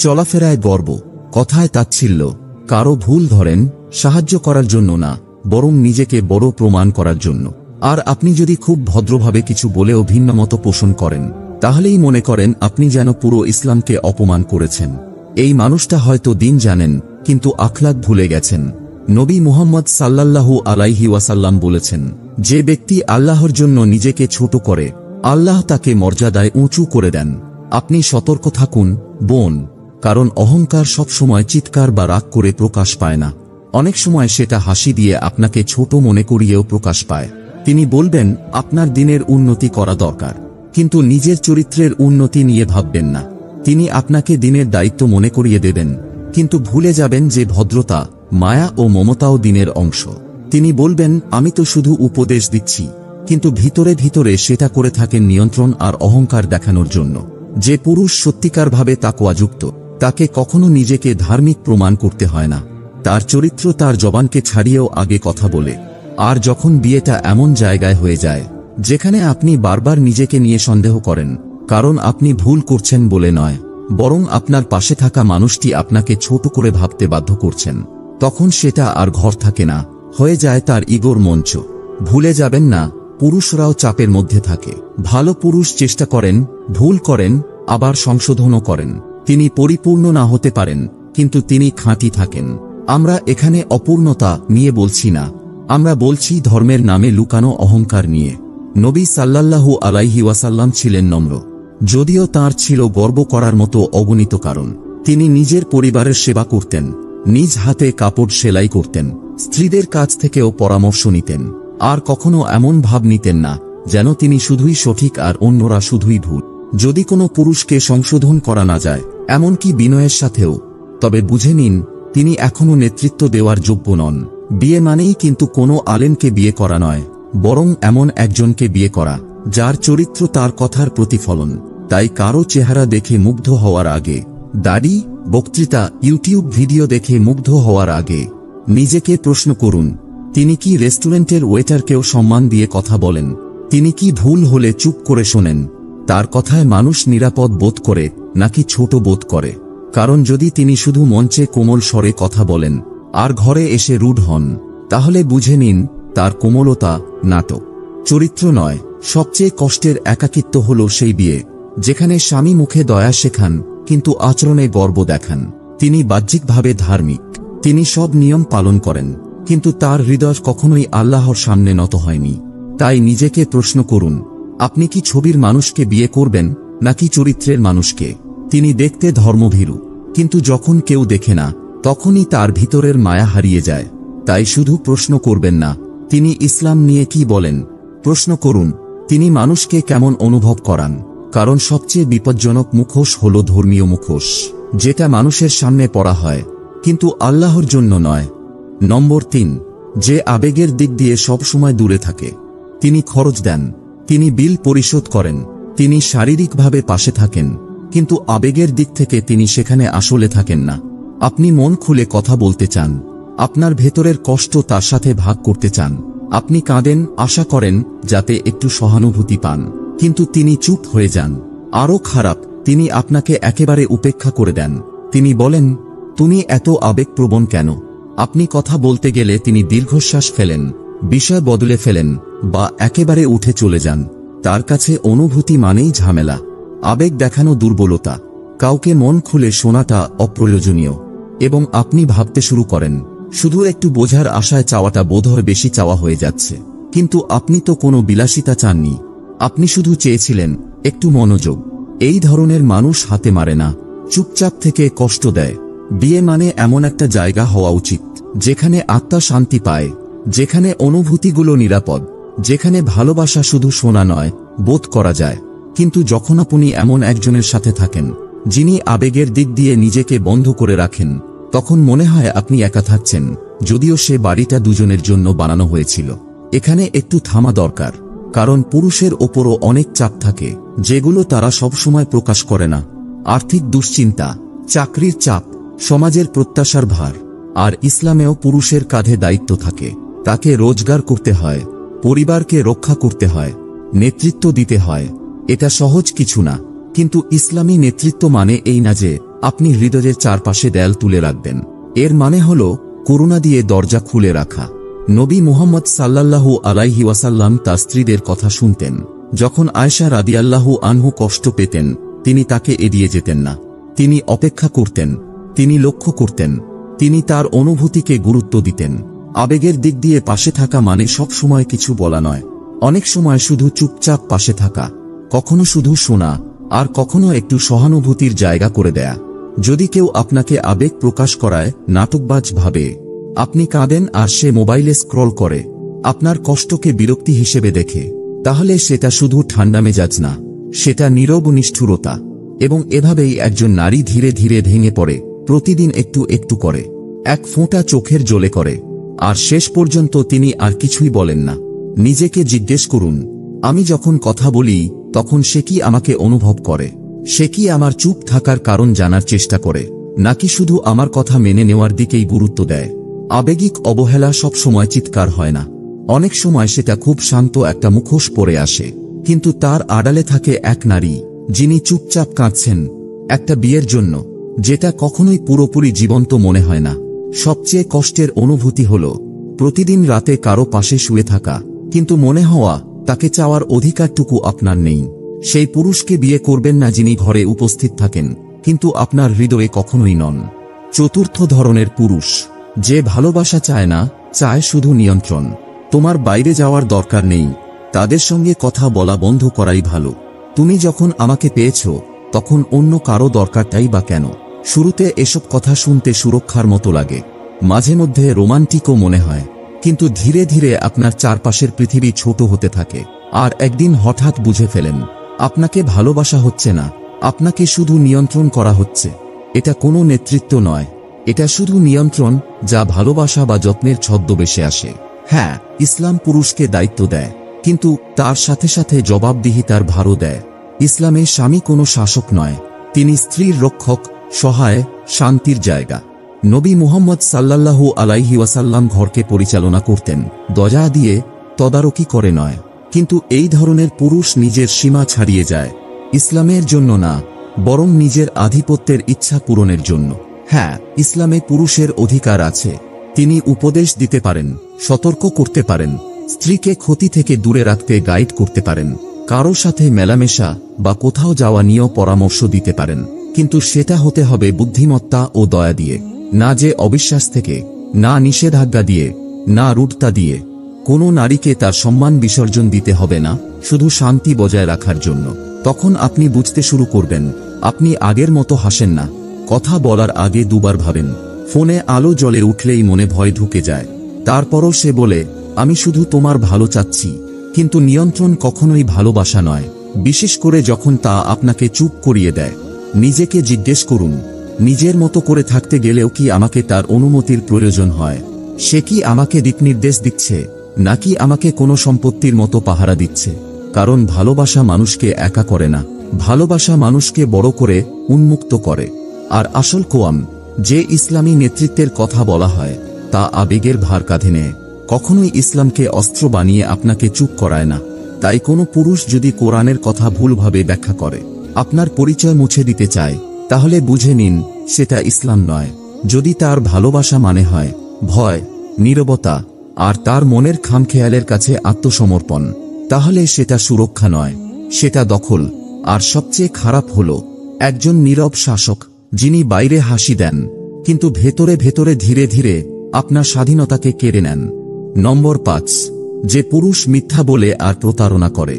চলাফেরায় গর্ব, কথায় তাচ্ছিল্য, কারো ভুল ধরেন সাহায্য করার জন্য না, বরং নিজেকে বড় প্রমাণ করার জন্য। আর আপনি যদি খুব ভদ্রভাবে কিছু বলেও ভিন্নমত পোষণ করেন, তাহলেই মনে করেন আপনি যেন পুরো ইসলামকে অপমান করেছেন। এই মানুষটা হয়তো দিন জানেন কিন্তু আখলাক ভুলে গেছেন। নবী মুহাম্মদ সাল্লাল্লাহু আলাইহি ওয়াসাল্লাম বলেছেন, যে ব্যক্তি আল্লাহর জন্য নিজেকে ছোট করে, আল্লাহ তাকে মর্যাদায় উঁচু করে দেন। আপনি সতর্ক থাকুন বোন, কারণ অহংকার সবসময় চিৎকার বা রাগ করে প্রকাশ পায় না, অনেক সময় সেটা হাসি দিয়ে আপনাকে ছোট মনে করিয়েও প্রকাশ পায়। তিনি বলবেন আপনার দিনের উন্নতি করা দরকার, কিন্তু নিজের চরিত্রের উন্নতি নিয়ে ভাববেন না। তিনি আপনাকে দিনের দায়িত্ব মনে করিয়ে দেবেন, কিন্তু ভুলে যাবেন যে ভদ্রতা, মায়া ও মমতাও দিনের অংশ। তিনি বলবেন আমি তো শুধু উপদেশ দিচ্ছি, কিন্তু ভিতরে ভিতরে সেটা করে থাকেন নিয়ন্ত্রণ আর অহংকার দেখানোর জন্য। যে পুরুষ সত্যিকারভাবে তাকওয়াযুক্ত, তাকে কখনো নিজেকে ধার্মিক প্রমাণ করতে হয় না। তার চরিত্র তার জবানকে ছাড়িয়েও আগে কথা বলে। আর যখন বিয়েটা এমন জায়গায় হয়ে যায় যেখানে আপনি বারবার নিজেকে নিয়ে সন্দেহ করেন, কারণ আপনি ভুল করছেন বলে নয়, বরং আপনার পাশে থাকা মানুষটি আপনাকে ছোট করে ভাবতে বাধ্য করছেন, তখন সেটা আর ঘর থাকে না, হয়ে যায় তার ইগোর মঞ্চ। ভুলে যাবেন না, পুরুষরাও চাপের মধ্যে থাকে। ভালো পুরুষ চেষ্টা করেন, ভুল করেন, আবার সংশোধনও করেন। তিনি পরিপূর্ণ না হতে পারেন, কিন্তু তিনি খাঁটি থাকেন। আমরা এখানে অপূর্ণতা নিয়ে বলছি না, আমরা বলছি ধর্মের নামে লুকানো অহংকার নিয়ে। নবী সাল্লাল্লাহু আলাইহি ওয়াসাল্লাম ছিলেন নম্র, যদিও তার ছিল গর্ব করার মতো অগণিত কারণ। তিনি নিজের পরিবারের সেবা করতেন, নিজ হাতে কাপড় সেলাই করতেন, স্ত্রীদের কাছ থেকেও পরামর্শ নিতেন, আর কখনো এমন ভাব নিতেন না যেন তিনি শুধুই সঠিক আর অন্যরা শুধুই ভুল। যদি কোনো পুরুষকে সংশোধন করা না যায়, এমনকি বিনয়ের সাথেও, তবে বুঝে নিন তিনি এখনো নেতৃত্ব দেওয়ার যোগ্য নন। বিয়ে মানেই কিন্তু কোনো আলেমকে বিয়ে করা নয়, বরং এমন একজনকে বিয়ে করা যার চরিত্র তার কথার প্রতিফলন। তাই কারো চেহারা দেখে মুগ্ধ হওয়ার আগে, দাড়ি, বক্তৃতা, ইউটিউব ভিডিও দেখে মুগ্ধ হওয়ার আগে নিজেকে প্রশ্ন করুন, তিনি কি রেস্টুরেন্টের ওয়েটারকেও সম্মান দিয়ে কথা বলেন? তিনি কি ভুল হলে চুপ করে শোনেন? তার কথায় মানুষ নিরাপদ বোধ করে নাকি ছোট বোধ করে? কারণ যদি তিনি শুধু মঞ্চে কোমল স্বরে কথা বলেন আর ঘরে এসে রুড হন, তাহলে বুঝে নিন তার কোমলতা নাটক, চরিত্র নয়। সবচেয়ে কষ্টের একাকিত্ব হল সেই বিয়ে যেখানে স্বামী মুখে দয়া শেখান কিন্তু আচরণে গর্ব দেখান। তিনি বাহ্যিকভাবে ধার্মিক, তিনি সব নিয়ম পালন করেন, কিন্তু তার হৃদয় কখনোই আল্লাহর সামনে নত হয়নি। তাই নিজেকে প্রশ্ন করুন, আপনি কি ছবির মানুষকে বিয়ে করবেন নাকি চরিত্রের মানুষকে? তিনি দেখতে ধর্মভীরু, কিন্তু যখন কেউ দেখে না তখনই তার ভিতরের মায়া হারিয়ে যায়। তাই শুধু প্রশ্ন করবেন না তিনি ইসলাম নিয়ে কি বলেন, প্রশ্ন করুন তিনি মানুষকে কেমন অনুভব করান। কারণ সবচেয়ে বিপজ্জনক মুখোশ হল ধর্মীয় মুখোশ, যেটা মানুষের সামনে পড়া হয় কিন্তু আল্লাহর জন্য নয়। নম্বর 3, যে আবেগের দিক দিয়ে সব সময় দূরে থাকে। তিনি খরচ দেন, তিনি বিল পরিশোধ করেন, তিনি শারীরিকভাবে পাশে থাকেন, কিন্তু আবেগের দিক থেকে তিনি সেখানে আসলে থাকেন না। আপনি মন খুলে কথা বলতে চান, আপনার ভেতরের কষ্ট তার সাথে ভাগ করতে চান, আপনি কাঁদেন, আশা করেন যাতে একটু সহানুভূতি পান, কিন্তু তিনি চুপ হয়ে যান। আরও খারাপ, তিনি আপনাকে একেবারে উপেক্ষা করে দেন। তিনি বলেন, তুমি এত আবেগপ্রবণ কেন? আপনি কথা বলতে গেলে তিনি দীর্ঘশ্বাস ফেলেন, বিষয় বদলে ফেলেন, বা একেবারে উঠে চলে যান। তার কাছে অনুভূতি মানেই ঝামেলা, আবেগ দেখানো দুর্বলতা, কাউকে মন খুলে শোনাটা অপ্রয়োজনীয়। এবং আপনি ভাবতে শুরু করেন, শুধু একটু বোঝার আশায় চাওয়াটা বোধহয় বেশি চাওয়া হয়ে যাচ্ছে। কিন্তু আপনি তো কোনো বিলাসিতা চাননি, আপনি শুধু চেয়েছিলেন একটু মনোযোগ। এই ধরনের মানুষ হাতে মারে না, চুপচাপ থেকে কষ্ট দেয়। বিয়ে মানে এমন একটা জায়গা হওয়া উচিত যেখানে আত্মা শান্তি পায়, যেখানে অনুভূতিগুলো নিরাপদ, যেখানে ভালোবাসা শুধু শোনা নয়, বোধ করা যায়। কিন্তু যখন আপনি এমন একজনের সাথে থাকেন যিনি আবেগের দিক দিয়ে নিজেকে বন্ধ করে রাখেন, তখন মনে হয় আপনি একা থাকছেন, যদিও সে বাড়িটা দুজনের জন্য বানানো হয়েছিল। এখানে একটু থামা দরকার, কারণ পুরুষের ওপরও অনেক চাপ থাকে যেগুলো তারা সবসময় প্রকাশ করে না। আর্থিক দুশ্চিন্তা, চাকরির চাপ, সমাজের প্রত্যাশার ভার। আর ইসলামেও পুরুষের কাঁধে দায়িত্ব থাকে, তাকে রোজগার করতে হয়, পরিবারকে রক্ষা করতে হয়, নেতৃত্ব দিতে হয়। এটা সহজ কিছু না, কিন্তু ইসলামী নেতৃত্ব মানে এই না যে আপনি হৃদয়ের চারপাশে দেয়াল তুলে রাখবেন। এর মানে হল করুণা দিয়ে দরজা খুলে রাখা। নবী মুহাম্মদ সাল্লাল্লাহু আলাইহি ওয়াসাল্লাম তার স্ত্রীদের কথা শুনতেন। যখন আয়েশা রাদিয়াল্লাহু আনহু কষ্ট পেতেন, তিনি তাকে এড়িয়ে যেতেন না, তিনি অপেক্ষা করতেন, তিনি লক্ষ্য করতেন, তিনি তার অনুভূতিকে গুরুত্ব দিতেন। আবেগের দিক দিয়ে পাশে থাকা মানে সব সময় কিছু বলা নয়, অনেক সময় শুধু চুপচাপ পাশে থাকা, কখনো শুধু শোনা, আর কখনো একটু সহানুভূতির জায়গা করে দেয়া। যদি কেউ আপনাকে আবেগ প্রকাশ করায় নাটকবাজ ভাবে, আপনি কাঁদেন আর সে মোবাইলে স্ক্রল করে, আপনার কষ্টকে বিরক্তি হিসেবে দেখে, তাহলে সেটা শুধু ঠান্ডা মেজাজ না, সেটা নীরব নিষ্ঠুরতা। এবং এভাবেই একজন নারী ধীরে ধীরে ভেঙে পড়ে, প্রতিদিন একটু একটু করে, এক ফোঁটা চোখের জলে করে, আর শেষ পর্যন্ত তিনি আর কিছুই বলেন না। নিজেকে জিজ্ঞেস করুন, আমি যখন কথা বলি তখন সে কি আমাকে অনুভব করে? সে কি আমার চুপ থাকার কারণ জানার চেষ্টা করে, নাকি শুধু আমার কথা মেনে নেওয়ার দিকেই গুরুত্ব দেয়? আবেগিক অবহেলা সব সময় চিৎকার হয় না, অনেক সময় সেটা খুব শান্ত একটা মুখোশ পরে আসে, কিন্তু তার আড়ালে থাকে এক নারী যিনি চুপচাপ কাঁদছেন, একটা বিয়ের জন্য যেটা কখনোই পুরোপুরি জীবন্ত মনে হয় না। সবচেয়ে কষ্টের অনুভূতি হল প্রতিদিন রাতে কারো পাশে শুয়ে থাকা, কিন্তু মনে হওয়া তাকে চাওয়ার অধিকারটুকু আপনার নেই। সেই পুরুষকে বিয়ে করবেন না যিনি ঘরে উপস্থিত থাকেন কিন্তু আপনার হৃদয়ে কখনোই নন। চতুর্থ ধরনের পুরুষ, যে ভালোবাসা চায় না, চায় শুধু নিয়ন্ত্রণ। তোমার বাইরে যাওয়ার দরকার নেই, তাদের সঙ্গে কথা বলা বন্ধ করাই ভালো। তুমি যখন আমাকে পেয়েছ তখন অন্য কারো দরকারটাই বা কেন? শুরুতে এসব কথা শুনতে সুরক্ষার মতো লাগে, মাঝে মধ্যে রোমান্টিকও মনে হয়, কিন্তু ধীরে ধীরে আপনার চারপাশের পৃথিবী ছোট হতে থাকে। আর একদিন হঠাৎ বুঝে ফেলেন আপনাকে ভালোবাসা হচ্ছে না, আপনাকে শুধু নিয়ন্ত্রণ করা হচ্ছে। এটা কোনো নেতৃত্ব নয়, এটা শুধু নিয়ন্ত্রণ, যা ভালোবাসা বা যত্নের ছদ্মবেশে আসে। হ্যাঁ, ইসলাম পুরুষকে দায়িত্ব দেয়, কিন্তু তার সাথে সাথে জবাবদিহিতার ভারও দেয়। ইসলামে স্বামী কোনো শাসক নয়, তিনি স্ত্রীর রক্ষক, সহায়, শান্তির জায়গা। নবী মুহাম্মদ সাল্লাল্লাহু আলাইহি ওয়াসাল্লাম ঘরকে পরিচালনা করতেন, দয়া দিয়ে, তদারকি করে নয়। কিন্তু এই ধরনের পুরুষ নিজের সীমা ছাড়িয়ে যায়, ইসলামের জন্য না, বরং নিজের আধিপত্যের ইচ্ছা পূরণের জন্য। হ্যাঁ, ইসলামে পুরুষের অধিকার আছে, তিনি উপদেশ দিতে পারেন, সতর্ক করতে পারেন, স্ত্রীকে ক্ষতি থেকে দূরে রাখতে গাইড করতে পারেন, কারো সাথে মেলামেশা বা কোথাও যাওয়া নিয়েও পরামর্শ দিতে পারেন, কিন্তু সেটা হতে হবে বুদ্ধিমত্তা ও দয়া দিয়ে, না যে অবিশ্বাস থেকে, না নিষেধাজ্ঞা দিয়ে, না রূঢ়তা দিয়ে। কোনো নারীকে তার সম্মান বিসর্জন দিতে হবে না, শুধু শান্তি বজায় রাখার জন্য। তখন আপনি বুঝতে শুরু করবেন আপনি আগের মতো হাসেন না, কথা বলার আগে দুবার ভাবেন, ফোনে আলো জ্বলে উঠলেই মনে ভয় ঢুকে যায়। তারপরও সে বলে, আমি শুধু তোমার ভালো চাচ্ছি। কিন্তু নিয়ন্ত্রণ কখনোই ভালোবাসা নয়, বিশেষ করে যখন তা আপনাকে চুপ করিয়ে দেয়। নিজেকে জিজ্ঞেস করুন, নিজের মতো করে থাকতে গেলেও কি আমাকে তার অনুমতির প্রয়োজন হয়? সে কি আমাকে দিকনির্দেশ দিচ্ছে, নাকি আমাকে কোনো সম্পত্তির মতো পাহারা দিচ্ছে? কারণ ভালোবাসা মানুষকে একা করে না, ভালোবাসা মানুষকে বড় করে, উন্মুক্ত করে। আর আসল কোয়াম, যে ইসলামী নেতৃত্বের কথা বলা হয়, তা আবেগের ভার কাঁধে নেয়, কখনোই ইসলামকে অস্ত্র বানিয়ে আপনাকে চুপ করায় না। তাই কোনো পুরুষ যদি কোরআনের কথা ভুলভাবে ব্যাখ্যা করে, আপনার পরিচয় মুছে দিতে চায়, তাহলে বুঝে নিন সেটা ইসলাম নয়। যদি তার ভালোবাসা মানে হয় ভয়, নীরবতা আর তার মনের খামখেয়ালের কাছে আত্মসমর্পণ, তাহলে সেটা সুরক্ষা নয়, সেটা দখল। আর সবচেয়ে খারাপ হলো একজন নীরব শাসক, যিনি বাইরে হাসি দেন কিন্তু ভেতরে ভেতরে ধীরে ধীরে আপনার স্বাধীনতাকে কেড়ে নেন। নম্বর 5, যে পুরুষ মিথ্যা বলে আর প্রতারণা করে।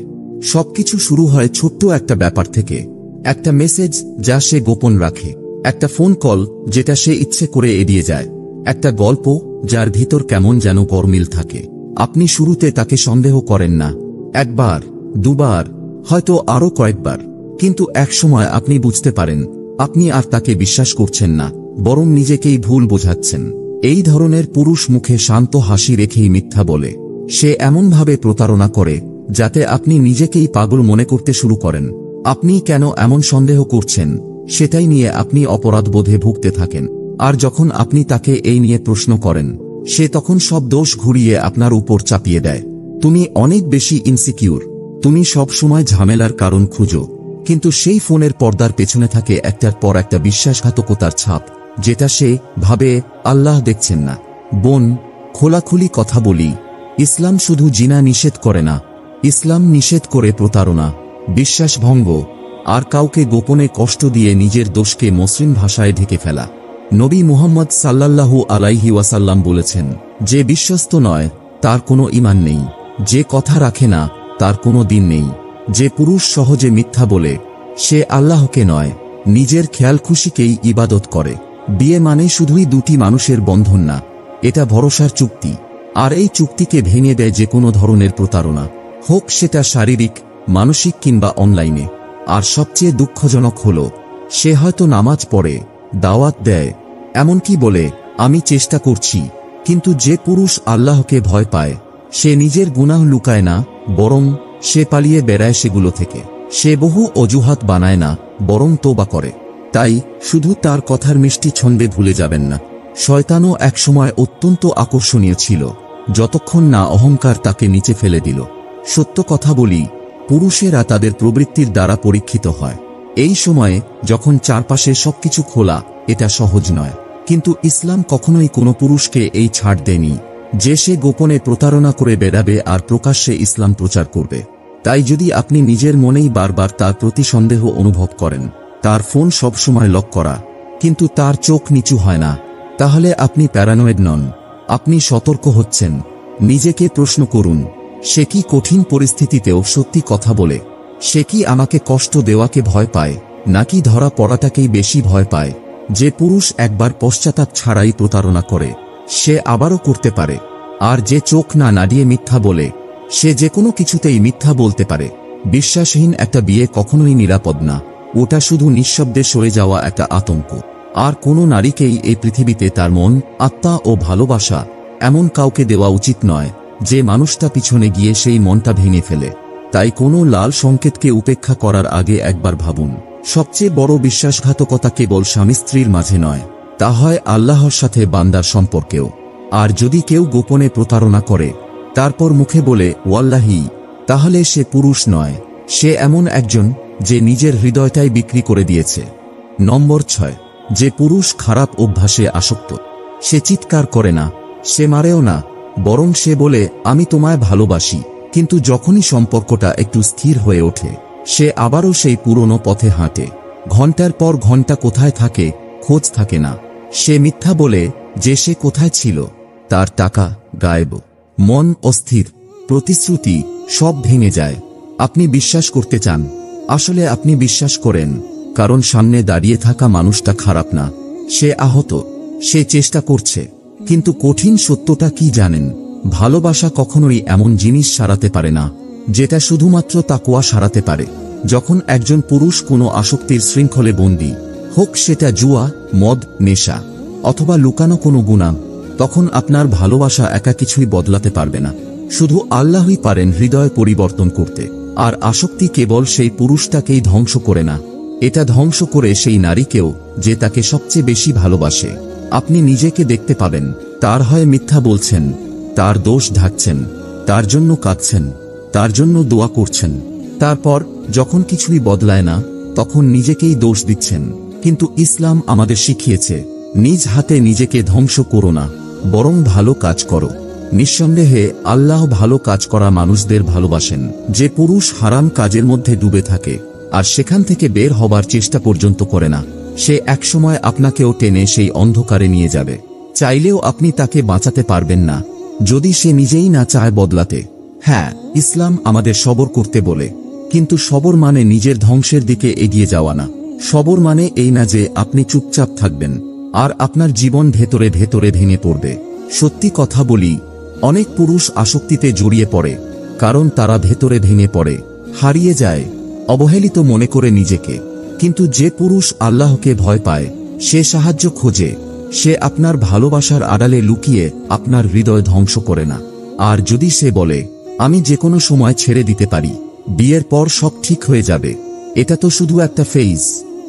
সবকিছু শুরু হয় ছোট্ট একটা ব্যাপার থেকে, একটা মেসেজ যা সে গোপন রাখে, একটা ফোন কল যেটা সে ইচ্ছে করে এড়িয়ে যায়, একটা গল্প যার ভিতর কেমন যেন গরমিল থাকে। আপনি শুরুতে তাকে সন্দেহ করেন না, একবার দুবার হয়তো আরো কয়েকবার, কিন্তু একসময় আপনি বুঝতে পারেন আপনি আর তাকে বিশ্বাস করছেন না, বরং নিজেকেই ভুল বোঝাচ্ছেন। এই ধরনের পুরুষ মুখে শান্ত হাসি রেখেই মিথ্যা বলে। সে এমনভাবে প্রতারণা করে যাতে আপনি নিজেকেই পাগল মনে করতে শুরু করেন। আপনি কেন এমন সন্দেহ করছেন সেটাই নিয়ে আপনি অপরাধবোধে ভুগতে থাকেন। আর যখন আপনি তাকে এই নিয়ে প্রশ্ন করেন, সে তখন সব দোষ ঘুরিয়ে আপনার উপর চাপিয়ে দেয়। তুমি অনেক বেশি ইনসিকিউর, তুমি সব সময় ঝামেলার কারণ খুঁজো, কিন্তু সেই ফোনের পর্দার পেছনে থাকে একটার পর একটা বিশ্বাসঘাতকতার ছাপ, যেটা সে ভাবে আল্লাহ দেখছেন না। বোন, খোলাখুলি কথা বলি, ইসলাম শুধু জিনা নিষেধ করে না, ইসলাম নিষেধ করে প্রতারণা, বিশ্বাসভঙ্গ আর কাউকে গোপনে কষ্ট দিয়ে নিজের দোষকে মসৃণ ভাষায় ঢেকে ফেলা। নবী মুহাম্মদ সাল্লাল্লাহু আলাইহি ওয়াসাল্লাম বলেছেন, যে বিশ্বস্ত নয় তার কোনো ঈমান নেই, যে কথা রাখে না তার কোনো দিন নেই। যে পুরুষ সহজে মিথ্যা বলে, সে আল্লাহকে নয়, নিজের খেয়াল খুশিকেই ইবাদত করে। বিয়ে মানে শুধুই দুটি মানুষের বন্ধন না, এটা ভরসার চুক্তি। আর এই চুক্তিকে ভেঙে দেয় যে কোনো ধরনের প্রতারণা, হোক সেটা শারীরিক, মানসিক কিংবা অনলাইনে। আর সবচেয়ে দুঃখজনক হলো, সে হয়তো নামাজ পড়ে, দাওয়াত দেয়, এমনকি বলে আমি চেষ্টা করছি, কিন্তু যে পুরুষ আল্লাহকে ভয় পায়, সে নিজের গুনাহ লুকায় না, বরং সে পালিয়ে বেড়ায় সেগুলো থেকে। সে বহু অজুহাত বানায় না, বরং তোবা করে। তাই শুধু তার কথার মিষ্টি ছন্দে ভুলে যাবেন না, শয়তানও একসময় অত্যন্ত আকর্ষণীয় ছিল, যতক্ষণ না অহংকার তাকে নিচে ফেলে দিল। সত্য কথা বলি, পুরুষেরা তাদের প্রবৃত্তির দ্বারা পরীক্ষিত হয়। এই সময়ে যখন চারপাশে সবকিছু খোলা, এটা সহজ নয়। কিন্তু ইসলাম কখনোই কোনো পুরুষকে এই ছাড় দেয়নি যে সে গোপনে প্রতারণা করে বেড়াবে আর প্রকাশ্যে ইসলাম প্রচার করবে। তাই যদি আপনি নিজের মনেই বারবার তার প্রতি সন্দেহ অনুভব করেন, তার ফোন সবসময় লক করা কিন্তু তার চোখ নিচু হয় না, তাহলে আপনি প্যারানয়েড নন, আপনি সতর্ক হচ্ছেন। নিজেকে প্রশ্ন করুন, সে কি কঠিন পরিস্থিতিতেও সত্যি কথা বলে? সে কি আমাকে কষ্ট দেওয়াকে ভয় পায়, নাকি ধরা পড়াটাকেই বেশি ভয় পায়? যে পুরুষ একবার পশ্চাতাপ ছাড়াই প্রতারণা করে, সে আবারও করতে পারে। আর যে চোখ না নাড়িয়ে মিথ্যা বলে, সে যে কোনো কিছুতেই মিথ্যা বলতে পারে। বিশ্বাসহীন একটা বিয়ে কখনোই নিরাপদ না, ওটা শুধু নিঃশব্দে সরে যাওয়া একটা আতঙ্ক। আর কোনো নারীকেই এই পৃথিবীতে তার মন, আত্মা ও ভালোবাসা এমন কাউকে দেওয়া উচিত নয় যে মানুষটা পিছনে গিয়ে সেই মনটা ভেঙে ফেলে। তাই কোনো লাল সংকেতকে উপেক্ষা করার আগে একবার ভাবুন। সবচেয়ে বড় বিশ্বাসঘাতকতা কেবল স্বামী স্ত্রীর মাঝে নয়, তা হয় আল্লাহর সাথে বান্দার সম্পর্কেও। আর যদি কেউ গোপনে প্রতারণা করে, তারপর মুখে বলে ওয়াল্লাহি, তাহলে সে পুরুষ নয়, সে এমন একজন যে নিজের হৃদয়টাই বিক্রি করে দিয়েছে। নম্বর 6, যে পুরুষ খারাপ অভ্যাসে আসক্ত। সে চিৎকার করে না, সে মারেও না, বরং সে বলে আমি তোমায় ভালোবাসি, কিন্তু যখনই সম্পর্কটা একটু স্থির হয়ে ওঠে, সে আবারও সেই পুরনো পথে হাঁটে। ঘন্টার পর ঘন্টা কোথায় থাকে খোঁজ থাকে না। সে মিথ্যা বলে যে সে কোথায় ছিল, তার টাকা গায়েব, মন অস্থির, প্রতিশ্রুতি সব ভেঙে যায়। আপনি বিশ্বাস করতে চান, আসলে আপনি বিশ্বাস করেন কারণ সামনে দাঁড়িয়ে থাকা মানুষটা খারাপ না, সে আহত, সে চেষ্টা করছে। কিন্তু কঠিন সত্যটা কি জানেন? ভালোবাসা কখনোই এমন জিনিস সারাতে পারে না যেটা শুধুমাত্র তাকওয়া সারাতে পারে। যখন একজন পুরুষ কোনো আসক্তির শৃঙ্খলে বন্দী, হোক সেটা জুয়া, মদ, নেশা অথবা লুকানো কোনো গুনাহ, তখন আপনার ভালোবাসা একা কিছুই বদলাতে পারবে না। শুধু আল্লাহই পারেন হৃদয় পরিবর্তন করতে। আর আসক্তি কেবল সেই পুরুষটাকেই ধ্বংস করে না, এটা ধ্বংস করে সেই নারীকেও যে তাকে সবচেয়ে বেশি ভালোবাসে। আপনি নিজেকে দেখতে পাবেন তার হয়ে মিথ্যা বলছেন, তার দোষ ঢাকছেন, তার জন্য কাঁদছেন, তার জন্য দোয়া করছেন। তারপর যখন কিছুই বদলায় না তখন নিজেকেই দোষ দিচ্ছেন। কিন্তু ইসলাম আমাদের শিখিয়েছে, নিজ হাতে নিজেকে ধ্বংস করো না, বরং ভালো কাজ করো। নিঃসন্দেহে আল্লাহ ভালো কাজ করা মানুষদের ভালোবাসেন। যে পুরুষ হারাম কাজের মধ্যে ডুবে থাকে আর সেখান থেকে বের হবার চেষ্টা পর্যন্ত করে না, সে একসময় আপনাকেও টেনে সেই অন্ধকারে নিয়ে যাবে। চাইলেও আপনি তাকে বাঁচাতে পারবেন না যদি সে নিজেই না চায় বদলাতে। হ্যাঁ, ইসলাম আমাদের সবর করতে বলে, কিন্তু সবর মানে নিজের ধ্বংসের দিকে এগিয়ে যাওয়া না। সবর মানে এই না যে আপনি চুপচাপ থাকবেন আর আপনার জীবন ভেতরে ভেতরে ভেঙে পড়বে। সত্যি কথা বলি, অনেক পুরুষ আসক্তিতে জড়িয়ে পড়ে কারণ তারা ভেতরে ভেঙে পড়ে, হারিয়ে যায়, অবহেলিত মনে করে নিজেকে। কিন্তু যে পুরুষ আল্লাহকে ভয় পায়, সে সাহায্য খোঁজে, সে আপনার ভালোবাসার আড়ালে লুকিয়ে আপনার হৃদয় ধ্বংস করে না। আর যদি সে বলে আমি যে কোনো সময় ছেড়ে দিতে পারি, বিয়ের পর সব ঠিক হয়ে যাবে, এটা তো শুধু একটা ফেজ,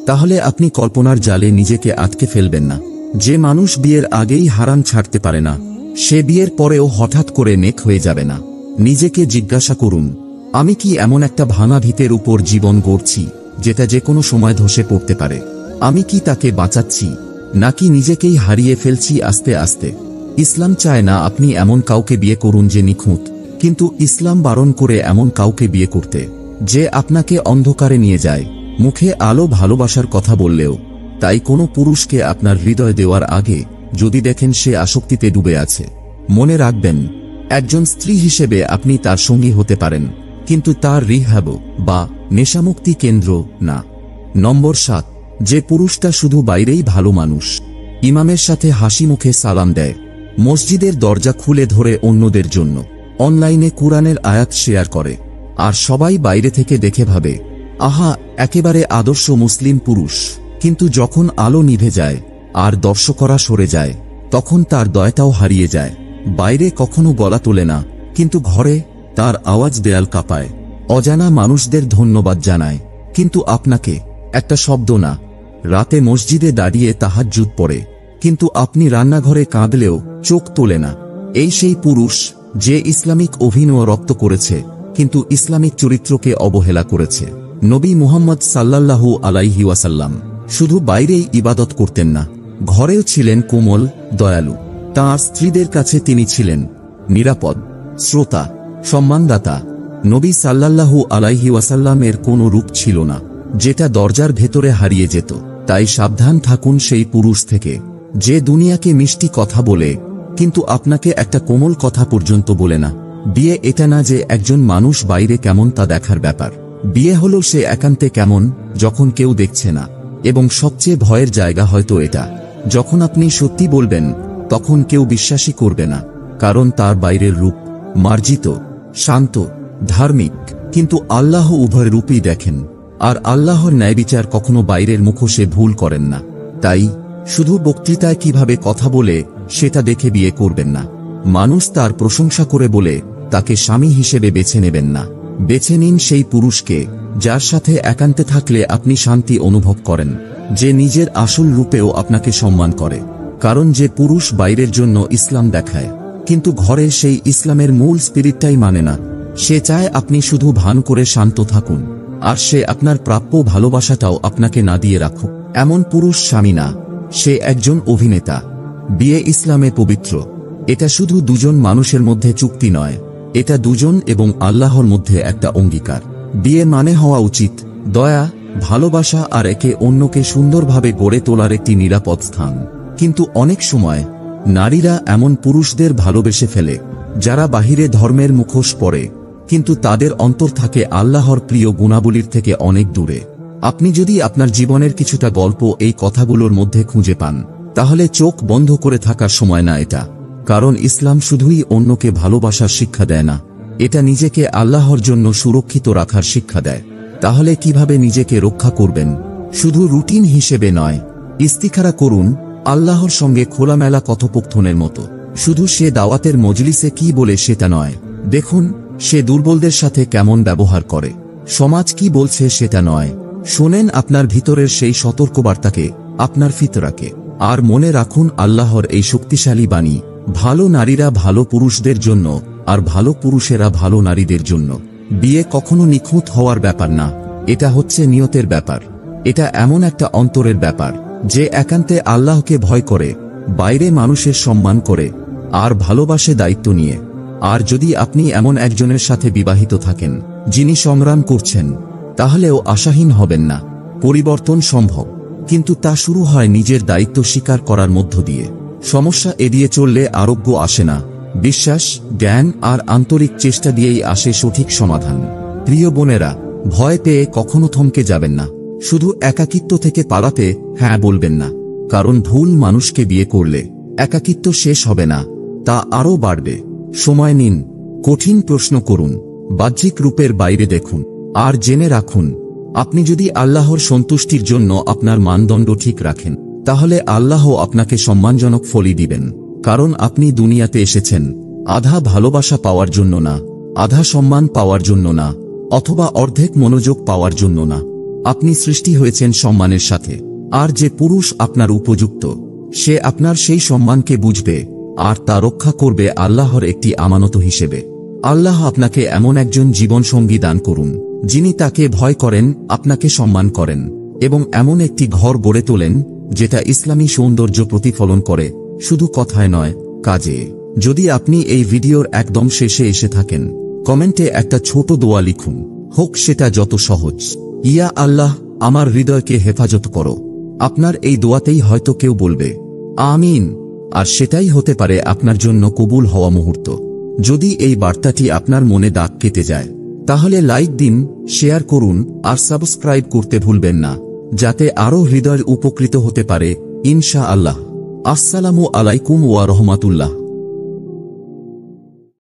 তাহলে আপনি কল্পনার জালে নিজেকে আটকে ফেলবেন না। যে মানুষ বিয়ের আগেই হারাম ছাড়তে পারে না, সে বিয়ের পরেও হঠাৎ করে নেক হয়ে যাবে না। নিজেকে জিজ্ঞাসা করুন, আমি কি এমন একটা ভাঙা ভিতের উপর জীবন গড়ছি যেটা যে কোনো সময় ধসে পড়তে পারে? আমি কি তাকে বাঁচাচ্ছি, নাকি নিজেকেই হারিয়ে ফেলছি আস্তে আস্তে? ইসলাম চায় না আপনি এমন কাউকে বিয়ে করুন যে নিখুঁত, কিন্তু ইসলাম বারণ করে এমন কাউকে বিয়ে করতে যে আপনাকে অন্ধকারে নিয়ে যায়। মুখে আলো ভালোবাসার কথা বললেও। তাই কোনো পুরুষকে আপনার হৃদয় দেওয়ার আগে যদি দেখেন সে আসক্তিতে ডুবে আছে, মনে রাখবেন একজন স্ত্রী হিসেবে আপনি তার সঙ্গী হতে পারেন, কিন্তু তার রিহাব বা নেশামুক্তি কেন্দ্র না। নম্বর 7, যে পুরুষটা শুধু বাইরেই ভালো মানুষ, ইমামের সাথে হাসি মুখে সালাম দেয়, মসজিদের দরজা খুলে ধরে অন্যদের জন্য, অনলাইনে কুরআনের আয়াত শেয়ার করে, আর সবাই বাইরে থেকে দেখে ভাবে আহা, একেবারে আদর্শ মুসলিম পুরুষ। কিন্তু যখন আলো নিভে যায় আর দর্শকরা সরে যায়, তখন তার দয়াটাও হারিয়ে যায়। বাইরে কখনো গলা তোলে না, কিন্তু ঘরে তার আওয়াজ দেয়াল কাঁপায়। অজানা মানুষদের ধন্যবাদ জানায়, কিন্তু আপনাকে একটা শব্দ না। রাতে মসজিদে দাঁড়িয়ে তাহাজ্জুদ পড়ে, কিন্তু আপনি রান্নাঘরে কাঁদলেও চোখ তোলে না। এই সেই পুরুষ যে ইসলামিক অভিনয় রপ্ত করেছে, কিন্তু ইসলামিক চরিত্রকে অবহেলা করেছে। নবী মুহাম্মদ সাল্লাল্লাহু আলাইহি ওয়াসাল্লাম শুধু বাইরেই ইবাদত করতেন না, ঘরেও ছিলেন কোমল, দয়ালু। তাঁর স্ত্রীদের কাছে তিনি ছিলেন নিরাপদ, শ্রোতা, সম্মানদাতা। নবী সাল্লাল্লাহু আলাইহি ওয়াসাল্লামের কোনো রূপ ছিল না যেটা দরজার ভেতরে হারিয়ে যেত। তাই সাবধান থাকুন সেই পুরুষ থেকে যে দুনিয়াকে মিষ্টি কথা বলে, কিন্তু আপনাকে একটা কোমল কথা পর্যন্ত বলে না। বিয়ে এটা না যে একজন মানুষ বাইরে কেমন তা দেখার ব্যাপার। বিয়ে হলো সে একান্তে কেমন যখন কেউ দেখছে না। এবং সবচেয়ে ভয়ের জায়গা হয়তো এটা, যখন আপনি সত্যি বলবেন তখন কেউ বিশ্বাসই করবে না, কারণ তার বাইরের রূপ মার্জিত, শান্ত, ধার্মিক। কিন্তু আল্লাহ উভয় রূপই দেখেন, আর আল্লাহর ন্যায়বিচার কখনো বাইরের মুখোশে ভুল করেন না। তাই শুধু বক্তৃতায় কিভাবে কথা বলে সেটা দেখে বিয়ে করবেন না। মানুষ তার প্রশংসা করে বলে তাকে স্বামী হিসেবে বেছে নেবেন না। বেছে নিন সেই পুরুষকে যার সাথে একান্তে থাকলে আপনি শান্তি অনুভব করেন, যে নিজের আসল রূপেও আপনাকে সম্মান করে। কারণ যে পুরুষ বাইরের জন্য ইসলাম দেখায় কিন্তু ঘরে সেই ইসলামের মূল স্পিরিটটাই মানে না, সে চায় আপনি শুধু ভান করে শান্ত থাকুন, আর সে আপনার প্রাপ্য ভালোবাসাটাও আপনাকে না দিয়ে রাখুক। এমন পুরুষ স্বামী না, সে একজন অভিনেতা। বিয়ে ইসলামে পবিত্র। এটা শুধু দুজন মানুষের মধ্যে চুক্তি নয়, এটা দুজন এবং আল্লাহর মধ্যে একটা অঙ্গীকার। বিয়ে মানে হওয়া উচিত দয়া, ভালোবাসা আর একে অন্যকে সুন্দরভাবে গড়ে তোলার একটি নিরাপদ স্থান। কিন্তু অনেক সময় নারীরা এমন পুরুষদের ভালোবেসে ফেলে যারা বাহিরে ধর্মের মুখোশ পরে, কিন্তু তাদের অন্তর থাকে আল্লাহর প্রিয় গুণাবলীর থেকে অনেক দূরে। আপনি যদি আপনার জীবনের কিছুটা গল্প এই কথাগুলোর মধ্যে খুঁজে পান, তাহলে চোখ বন্ধ করে থাকার সময় না এটা। কারণ ইসলাম শুধুই অন্যকে ভালোবাসার শিক্ষা দেয় না, এটা নিজেকে আল্লাহর জন্য সুরক্ষিত রাখার শিক্ষা দেয়। তাহলে কিভাবে নিজেকে রক্ষা করবেন শুধু রুটিন হিসেবে নয়। ইস্তিখারা করুন আল্লাহর সঙ্গে খোলামেলা কথোপকথনের মতো। শুধু সে দাওয়াতের মজলিসে কি বলে সেটা নয়, দেখুন সে দুর্বলদের সাথে কেমন ব্যবহার করে, সমাজ কি বলছে সেটা নয়। শোনেন আপনার ভিতরের সেই সতর্কবার্তাকে, আপনার ফিতরাকে। আর মনে রাখুন আল্লাহর এই শক্তিশালী বাণী, ভালো নারীরা ভালো পুরুষদের জন্য, আর ভালো পুরুষেরা ভালো নারীদের জন্য। বিয়ে কখনো নিখুঁত হওয়ার ব্যাপার না, এটা হচ্ছে নিয়তের ব্যাপার। এটা এমন একটা অন্তরের ব্যাপার যে একান্তে আল্লাহকে ভয় করে, বাইরে মানুষের সম্মান করে, আর ভালোবাসে দায়িত্ব নিয়ে। আর যদি আপনি এমন একজনের সাথে বিবাহিত থাকেন যিনি সংগ্রাম করছেন, তাহলেও আশাহীন হবেন না। পরিবর্তন সম্ভব, কিন্তু তা শুরু হয় নিজের দায়িত্ব স্বীকার করার মধ্য দিয়ে। সমস্যা এড়িয়ে চললে আরোগ্য আসে না, বিশ্বাস, জ্ঞান আর আন্তরিক চেষ্টা দিয়েই আসে সঠিক সমাধান। প্রিয় বোনেরা, ভয় পেয়ে কখনো থমকে যাবেন না। শুধু একাকিত্ব থেকে পালাতে হ্যাঁ বলবেন না, কারণ ভুল মানুষকে বিয়ে করলে একাকিত্ব শেষ হবে না, তা আরও বাড়বে। সময় নিন, কঠিন প্রশ্ন করুন, বাহ্যিক রূপের বাইরে দেখুন, আর জেনে রাখুন আপনি যদি আল্লাহর সন্তুষ্টির জন্য আপনার মানদণ্ড ঠিক রাখেন, তাহলে আল্লাহ আপনাকে সম্মানজনক ফলই দিবেন। কারণ আপনি দুনিয়াতে এসেছেন আধা ভালোবাসা পাওয়ার জন্য না, আধা সম্মান পাওয়ার জন্য না, অথবা অর্ধেক মনোযোগ পাওয়ার জন্য না। আপনি সৃষ্টি হয়েছেন সম্মানের সাথে, আর যে পুরুষ আপনার উপযুক্ত, সে আপনার সেই সম্মানকে বুঝবে আর তা রক্ষা করবে আল্লাহর একটি আমানত হিসেবে। আল্লাহ আপনাকে এমন একজন জীবনসঙ্গী দান করুন যিনি তাকে ভয় করেন, আপনাকে সম্মান করেন, এবং এমন একটি ঘর গড়ে তোলেন যেটা ইসলামী সৌন্দর্য প্রতিফলন করে, শুধু কথায় নয়, কাজে। যদি আপনি এই ভিডিওর একদম শেষে এসে থাকেন, কমেন্টে একটা ছোট দোয়া লিখুন, হোক সেটা যত সহজ। ইয়া আল্লাহ, আমার হৃদয়কে হেফাজত করো। আপনার এই দোয়াতেই হয়তো কেউ বলবে আমিন, আর সেটাই হতে পারে আপনার জন্য কবুল হওয়া মুহূর্ত। যদি এই বার্তাটি আপনার মনে দাগ কেটে যায়, তাহলে লাইক দিন, শেয়ার করুন আর সাবস্ক্রাইব করতে ভুলবেন না, যাতে আরও হৃদয় উপকৃত হতে পারে ইনশাআল্লাহ। আসসালামু আলাইকুম ওয়া রাহমাতুল্লাহ।